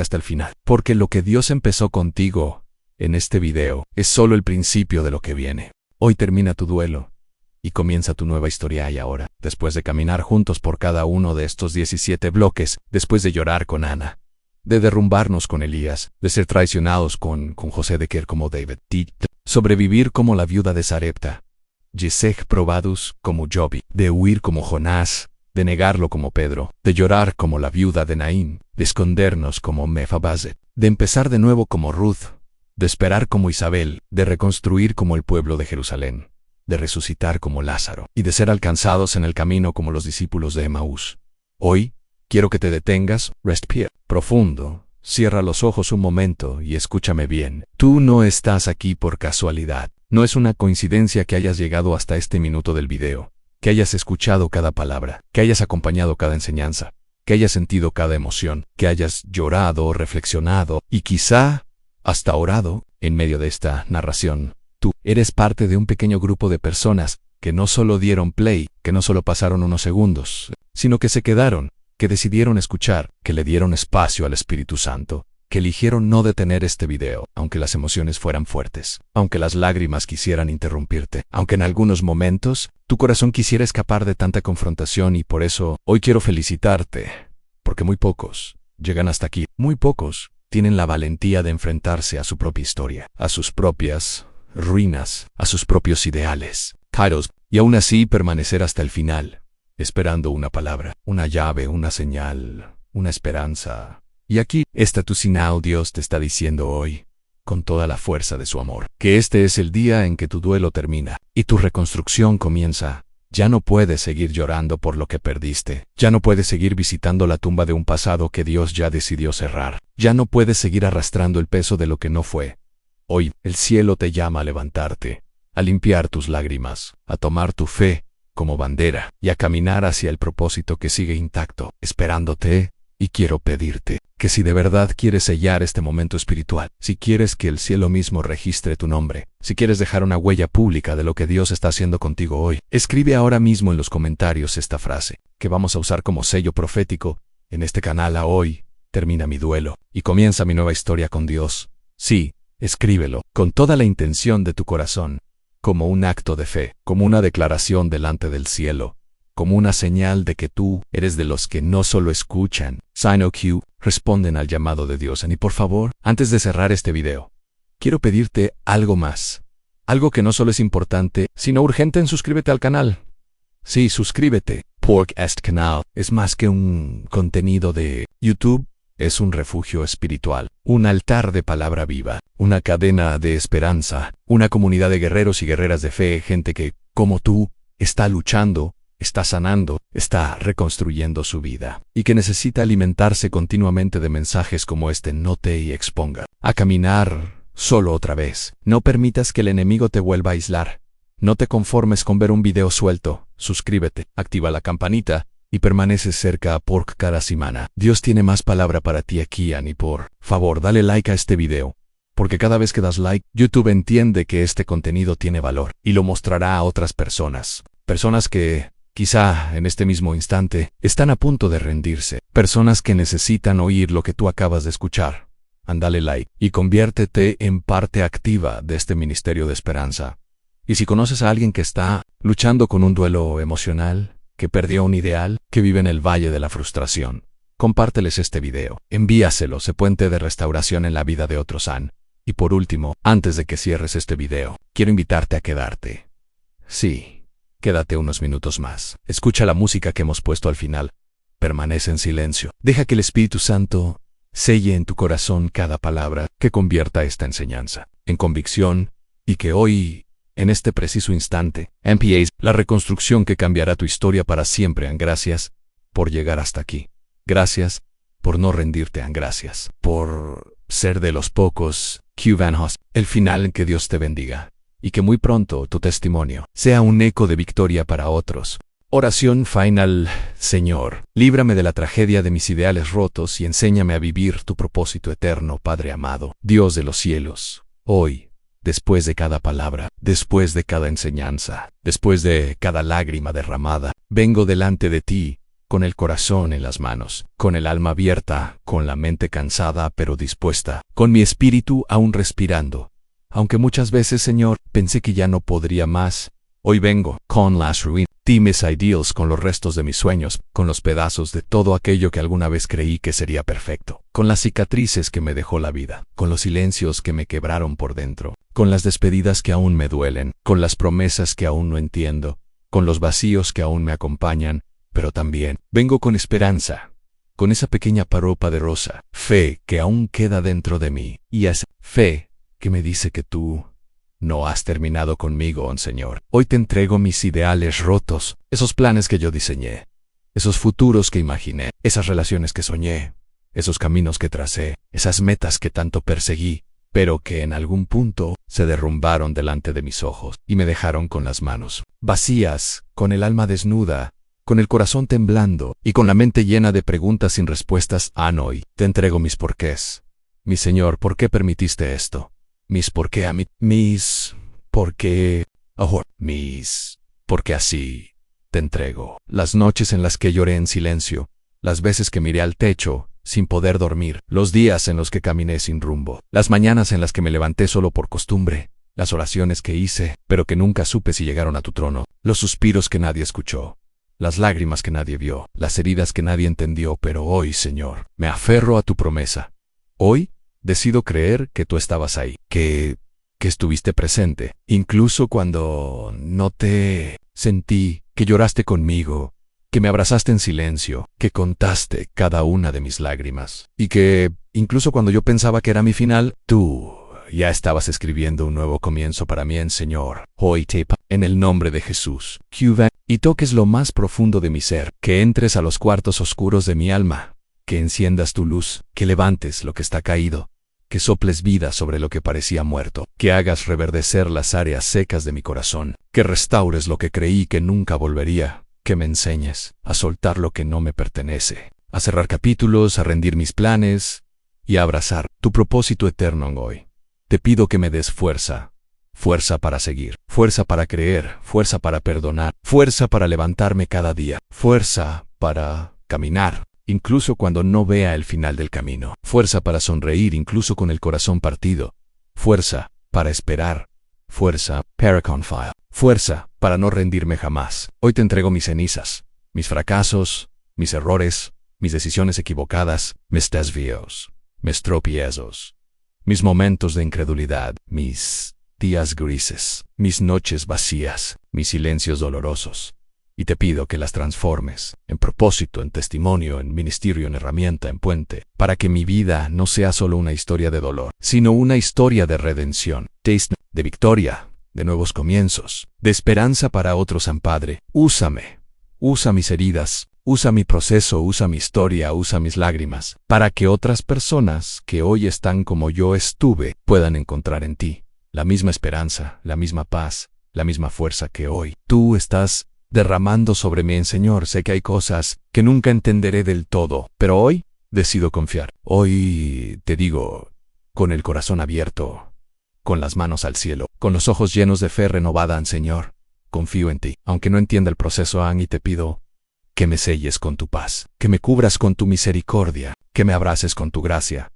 hasta el final, porque lo que Dios empezó contigo en este video es solo el principio de lo que viene. Hoy termina tu duelo y comienza tu nueva historia. Y ahora, después de caminar juntos por cada uno de estos 17 bloques, después de llorar con Ana, de derrumbarnos con Elías, de ser traicionados con José, de caer como David, de sobrevivir como la viuda de Sarepta, de ser probados como Job, de huir como Jonás, de negarlo como Pedro, de llorar como la viuda de Naín, de escondernos como Mefiboset, de empezar de nuevo como Ruth, de esperar como Isabel, de reconstruir como el pueblo de Jerusalén, de resucitar como Lázaro, y de ser alcanzados en el camino como los discípulos de Emaús. Hoy, quiero que te detengas, respira profundo, cierra los ojos un momento y escúchame bien. Tú no estás aquí por casualidad. No es una coincidencia que hayas llegado hasta este minuto del video, que hayas escuchado cada palabra, que hayas acompañado cada enseñanza, que hayas sentido cada emoción, que hayas llorado, reflexionado y quizá hasta orado en medio de esta narración. Tú eres parte de un pequeño grupo de personas que no solo dieron play, que no solo pasaron unos segundos, sino que se quedaron, que decidieron escuchar, que le dieron espacio al Espíritu Santo, que eligieron no detener este video, aunque las emociones fueran fuertes, aunque las lágrimas quisieran interrumpirte, aunque en algunos momentos tu corazón quisiera escapar de tanta confrontación. Y por eso hoy quiero felicitarte, porque muy pocos llegan hasta aquí, muy pocos tienen la valentía de enfrentarse a su propia historia, a sus propias ruinas, a sus propios ideales, kairos, y aún así permanecer hasta el final, esperando una palabra, una llave, una señal, una esperanza. Y aquí está tu señal. Dios te está diciendo hoy, con toda la fuerza de su amor, que este es el día en que tu duelo termina y tu reconstrucción comienza. Ya no puedes seguir llorando por lo que perdiste, ya no puedes seguir visitando la tumba de un pasado que Dios ya decidió cerrar, ya no puedes seguir arrastrando el peso de lo que no fue. Hoy, el cielo te llama a levantarte, a limpiar tus lágrimas, a tomar tu fe como bandera y a caminar hacia el propósito que sigue intacto, esperándote. Y quiero pedirte que si de verdad quieres sellar este momento espiritual, si quieres que el cielo mismo registre tu nombre, si quieres dejar una huella pública de lo que Dios está haciendo contigo hoy, escribe ahora mismo en los comentarios esta frase, que vamos a usar como sello profético en este canal. A hoy termina mi duelo y comienza mi nueva historia con Dios. Sí, escríbelo con toda la intención de tu corazón, como un acto de fe, como una declaración delante del cielo, como una señal de que tú eres de los que no solo escuchan, sino que responden al llamado de Dios. Y por favor, antes de cerrar este video, quiero pedirte algo más, algo que no solo es importante, sino urgente. Suscríbete al canal. Sí, suscríbete, porque este canal es más que un contenido de YouTube. Es un refugio espiritual, un altar de palabra viva, una cadena de esperanza, una comunidad de guerreros y guerreras de fe, gente que, como tú, está luchando, está sanando, está reconstruyendo su vida, y que necesita alimentarse continuamente de mensajes como este. No te exponga a caminar solo otra vez. No permitas que el enemigo te vuelva a aislar. No te conformes con ver un video suelto. Suscríbete, activa la campanita y permanece cerca por cada semana. Dios tiene más palabra para ti aquí. Y por favor, dale like a este video, porque cada vez que das like, YouTube entiende que este contenido tiene valor y lo mostrará a otras personas. Personas que, quizá en este mismo instante, están a punto de rendirse. Personas que necesitan oír lo que tú acabas de escuchar. Dale like y conviértete en parte activa de este ministerio de esperanza. Y si conoces a alguien que está luchando con un duelo emocional, que perdió un ideal, que vive en el valle de la frustración, compárteles este video. Envíaselo, ese puente de restauración en la vida de otros han. Y por último, antes de que cierres este video, quiero invitarte a quedarte. Sí, quédate unos minutos más. Escucha la música que hemos puesto al final. Permanece en silencio. Deja que el Espíritu Santo selle en tu corazón cada palabra que convierta esta enseñanza en convicción y que hoy, en este preciso instante, empiece la reconstrucción que cambiará tu historia para siempre. Gracias por llegar hasta aquí. Gracias por no rendirte. Gracias por ser de los pocos. Q Van Hoss. El final en que Dios te bendiga y que muy pronto tu testimonio sea un eco de victoria para otros. Oración final. Señor, líbrame de la tragedia de mis ideales rotos y enséñame a vivir tu propósito eterno, Padre amado, Dios de los cielos. Hoy, después de cada palabra, después de cada enseñanza, después de cada lágrima derramada, vengo delante de ti, con el corazón en las manos, con el alma abierta, con la mente cansada pero dispuesta, con mi espíritu aún respirando. Aunque muchas veces, Señor, pensé que ya no podría más, hoy vengo con las ruinas, mis ideals, con los restos de mis sueños, con los pedazos de todo aquello que alguna vez creí que sería perfecto, con las cicatrices que me dejó la vida, con los silencios que me quebraron por dentro, con las despedidas que aún me duelen, con las promesas que aún no entiendo, con los vacíos que aún me acompañan, pero también vengo con esperanza, con esa pequeña paropa de rosa, fe que aún queda dentro de mí, y esa fe que me dice que tú no has terminado conmigo, oh Señor. Hoy te entrego mis ideales rotos, esos planes que yo diseñé, esos futuros que imaginé, esas relaciones que soñé, esos caminos que tracé, esas metas que tanto perseguí, pero que en algún punto se derrumbaron delante de mis ojos y me dejaron con las manos vacías, con el alma desnuda, con el corazón temblando y con la mente llena de preguntas sin respuestas. Hoy te entrego mis porqués. Mi Señor, ¿por qué permitiste esto? Mis por qué a mí, mis por qué, mis por qué así. Te entrego las noches en las que lloré en silencio, las veces que miré al techo sin poder dormir, los días en los que caminé sin rumbo, las mañanas en las que me levanté solo por costumbre, las oraciones que hice, pero que nunca supe si llegaron a tu trono, los suspiros que nadie escuchó, las lágrimas que nadie vio, las heridas que nadie entendió, pero hoy, Señor, me aferro a tu promesa. Hoy decido creer que tú estabas ahí, que estuviste presente, incluso cuando no te sentí, que lloraste conmigo, que me abrazaste en silencio, que contaste cada una de mis lágrimas, y que, incluso cuando yo pensaba que era mi final, tú ya estabas escribiendo un nuevo comienzo para mí, Señor. Hoy te pido, en el nombre de Jesús, y toques lo más profundo de mi ser, que entres a los cuartos oscuros de mi alma, que enciendas tu luz, que levantes lo que está caído, que soples vida sobre lo que parecía muerto, que hagas reverdecer las áreas secas de mi corazón, que restaures lo que creí que nunca volvería, que me enseñes a soltar lo que no me pertenece, a cerrar capítulos, a rendir mis planes y a abrazar tu propósito eterno hoy. Te pido que me des fuerza, fuerza para seguir, fuerza para creer, fuerza para perdonar, fuerza para levantarme cada día, fuerza para caminar, incluso cuando no vea el final del camino, fuerza para sonreír incluso con el corazón partido, fuerza para esperar, fuerza para confiar, fuerza para no rendirme jamás. Hoy te entrego mis cenizas, mis fracasos, mis errores, mis decisiones equivocadas, mis desvíos, mis tropiezos, mis momentos de incredulidad, mis días grises, mis noches vacías, mis silencios dolorosos. Y te pido que las transformes en propósito, en testimonio, en ministerio, en herramienta, en puente, para que mi vida no sea solo una historia de dolor, sino una historia de redención, de victoria, de nuevos comienzos, de esperanza para otros. San Padre, úsame, usa mis heridas, usa mi proceso, usa mi historia, usa mis lágrimas, para que otras personas que hoy están como yo estuve puedan encontrar en ti la misma esperanza, la misma paz, la misma fuerza que hoy tú estás derramando sobre mí, Señor. Sé que hay cosas que nunca entenderé del todo, pero hoy decido confiar. Hoy te digo, con el corazón abierto, con las manos al cielo, con los ojos llenos de fe renovada, Señor, confío en ti, aunque no entienda el proceso y te pido que me selles con tu paz, que me cubras con tu misericordia, que me abraces con tu gracia,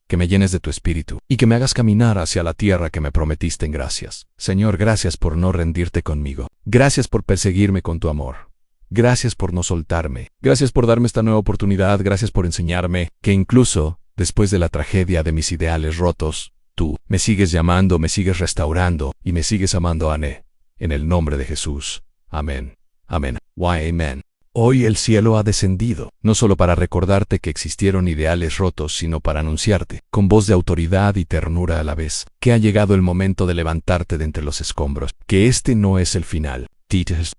que me llenes de tu espíritu y que me hagas caminar hacia la tierra que me prometiste en gracias. Señor, gracias por no rendirte conmigo. Gracias por perseguirme con tu amor. Gracias por no soltarme. Gracias por darme esta nueva oportunidad. Gracias por enseñarme que incluso después de la tragedia de mis ideales rotos, tú me sigues llamando, me sigues restaurando y me sigues amando, Ané. En el nombre de Jesús. Amén. Amén. Why, amén. Hoy el cielo ha descendido, no solo para recordarte que existieron ideales rotos, sino para anunciarte, con voz de autoridad y ternura a la vez, que ha llegado el momento de levantarte de entre los escombros, que este no es el final,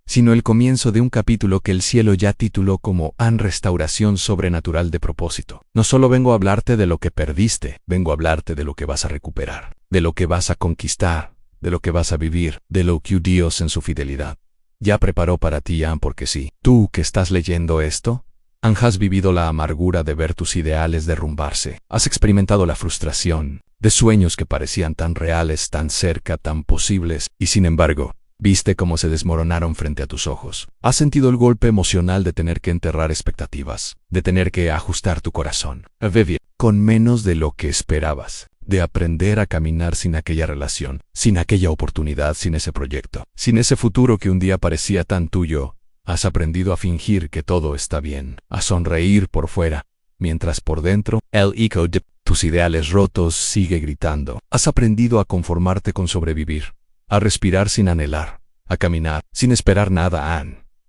sino el comienzo de un capítulo que el cielo ya tituló como restauración sobrenatural de propósito. No solo vengo a hablarte de lo que perdiste, vengo a hablarte de lo que vas a recuperar, de lo que vas a conquistar, de lo que vas a vivir, de lo que Dios en su fidelidad ya preparó para ti, porque sí. Tú que estás leyendo esto, has vivido la amargura de ver tus ideales derrumbarse. Has experimentado la frustración de sueños que parecían tan reales, tan cerca, tan posibles, y sin embargo, viste cómo se desmoronaron frente a tus ojos. Has sentido el golpe emocional de tener que enterrar expectativas, de tener que ajustar tu corazón, con menos de lo que esperabas, de aprender a caminar sin aquella relación, sin aquella oportunidad, sin ese proyecto, sin ese futuro que un día parecía tan tuyo. Has aprendido a fingir que todo está bien, a sonreír por fuera, mientras por dentro, el eco de tus ideales rotos sigue gritando. Has aprendido a conformarte con sobrevivir, a respirar sin anhelar, a caminar sin esperar nada,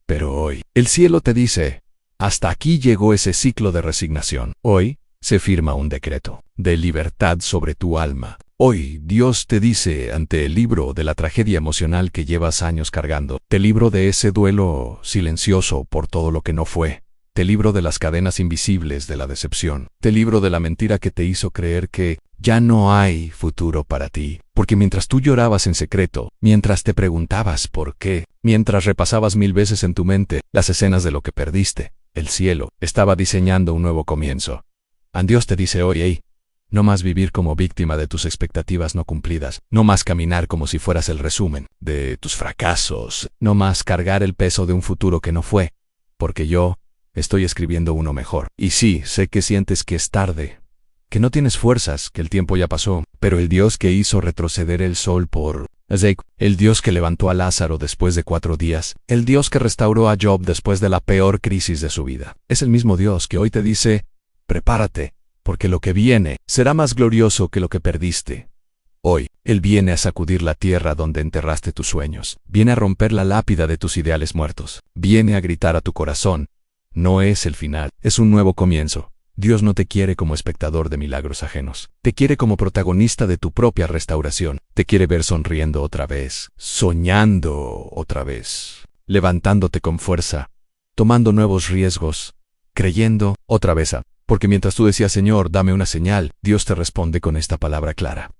Pero hoy, el cielo te dice, hasta aquí llegó ese ciclo de resignación. Hoy, se firma un decreto de libertad sobre tu alma. Hoy Dios te dice ante el libro de la tragedia emocional que llevas años cargando, te libro de ese duelo silencioso por todo lo que no fue, te libro de las cadenas invisibles de la decepción, te libro de la mentira que te hizo creer que ya no hay futuro para ti, porque mientras tú llorabas en secreto, mientras te preguntabas por qué, mientras repasabas 1000 veces en tu mente las escenas de lo que perdiste, el cielo estaba diseñando un nuevo comienzo. Dios te dice hoy, hey, no más vivir como víctima de tus expectativas no cumplidas, no más caminar como si fueras el resumen de tus fracasos, no más cargar el peso de un futuro que no fue, porque yo estoy escribiendo uno mejor. Y sí, sé que sientes que es tarde, que no tienes fuerzas, que el tiempo ya pasó, pero el Dios que hizo retroceder el sol el Dios que levantó a Lázaro después de 4 días, el Dios que restauró a Job después de la peor crisis de su vida, es el mismo Dios que hoy te dice, prepárate, porque lo que viene será más glorioso que lo que perdiste. Hoy, Él viene a sacudir la tierra donde enterraste tus sueños, viene a romper la lápida de tus ideales muertos, viene a gritar a tu corazón. No es el final, es un nuevo comienzo. Dios no te quiere como espectador de milagros ajenos, te quiere como protagonista de tu propia restauración, te quiere ver sonriendo otra vez, soñando otra vez, levantándote con fuerza, tomando nuevos riesgos, creyendo otra vez porque mientras tú decías, Señor, dame una señal, Dios te responde con esta palabra clara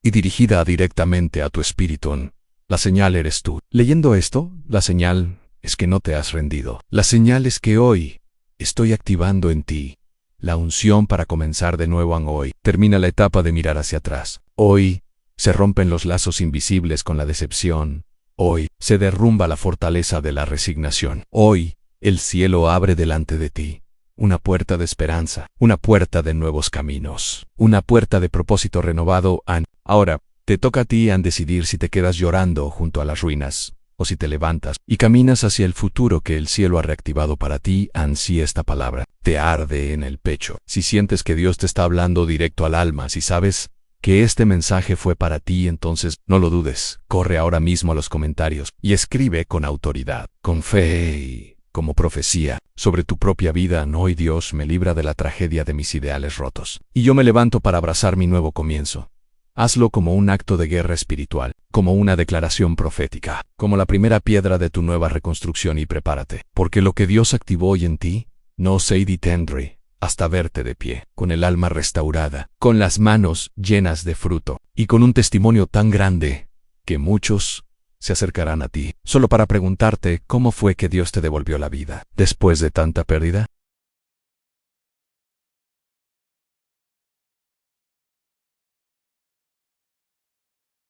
y dirigida directamente a tu espíritu. La señal eres tú. Leyendo esto, la señal es que no te has rendido. La señal es que hoy estoy activando en ti la unción para comenzar de nuevo. Hoy termina la etapa de mirar hacia atrás. Hoy se rompen los lazos invisibles con la decepción. Hoy se derrumba la fortaleza de la resignación. Hoy el cielo abre delante de ti una puerta de esperanza, una puerta de nuevos caminos, una puerta de propósito renovado. Ahora, te toca a ti decidir si te quedas llorando junto a las ruinas, o si te levantas y caminas hacia el futuro que el cielo ha reactivado para ti. Si esta palabra te arde en el pecho, si sientes que Dios te está hablando directo al alma, si sabes que este mensaje fue para ti, entonces no lo dudes, corre ahora mismo a los comentarios y escribe con autoridad, con fe y como profecía sobre tu propia vida. Hoy Dios me libra de la tragedia de mis ideales rotos, y yo me levanto para abrazar mi nuevo comienzo. Hazlo como un acto de guerra espiritual, como una declaración profética, como la primera piedra de tu nueva reconstrucción, y prepárate, porque lo que Dios activó hoy en ti, no se detendrá hasta verte de pie, con el alma restaurada, con las manos llenas de fruto, y con un testimonio tan grande que muchos se acercarán a ti, solo para preguntarte cómo fue que Dios te devolvió la vida después de tanta pérdida.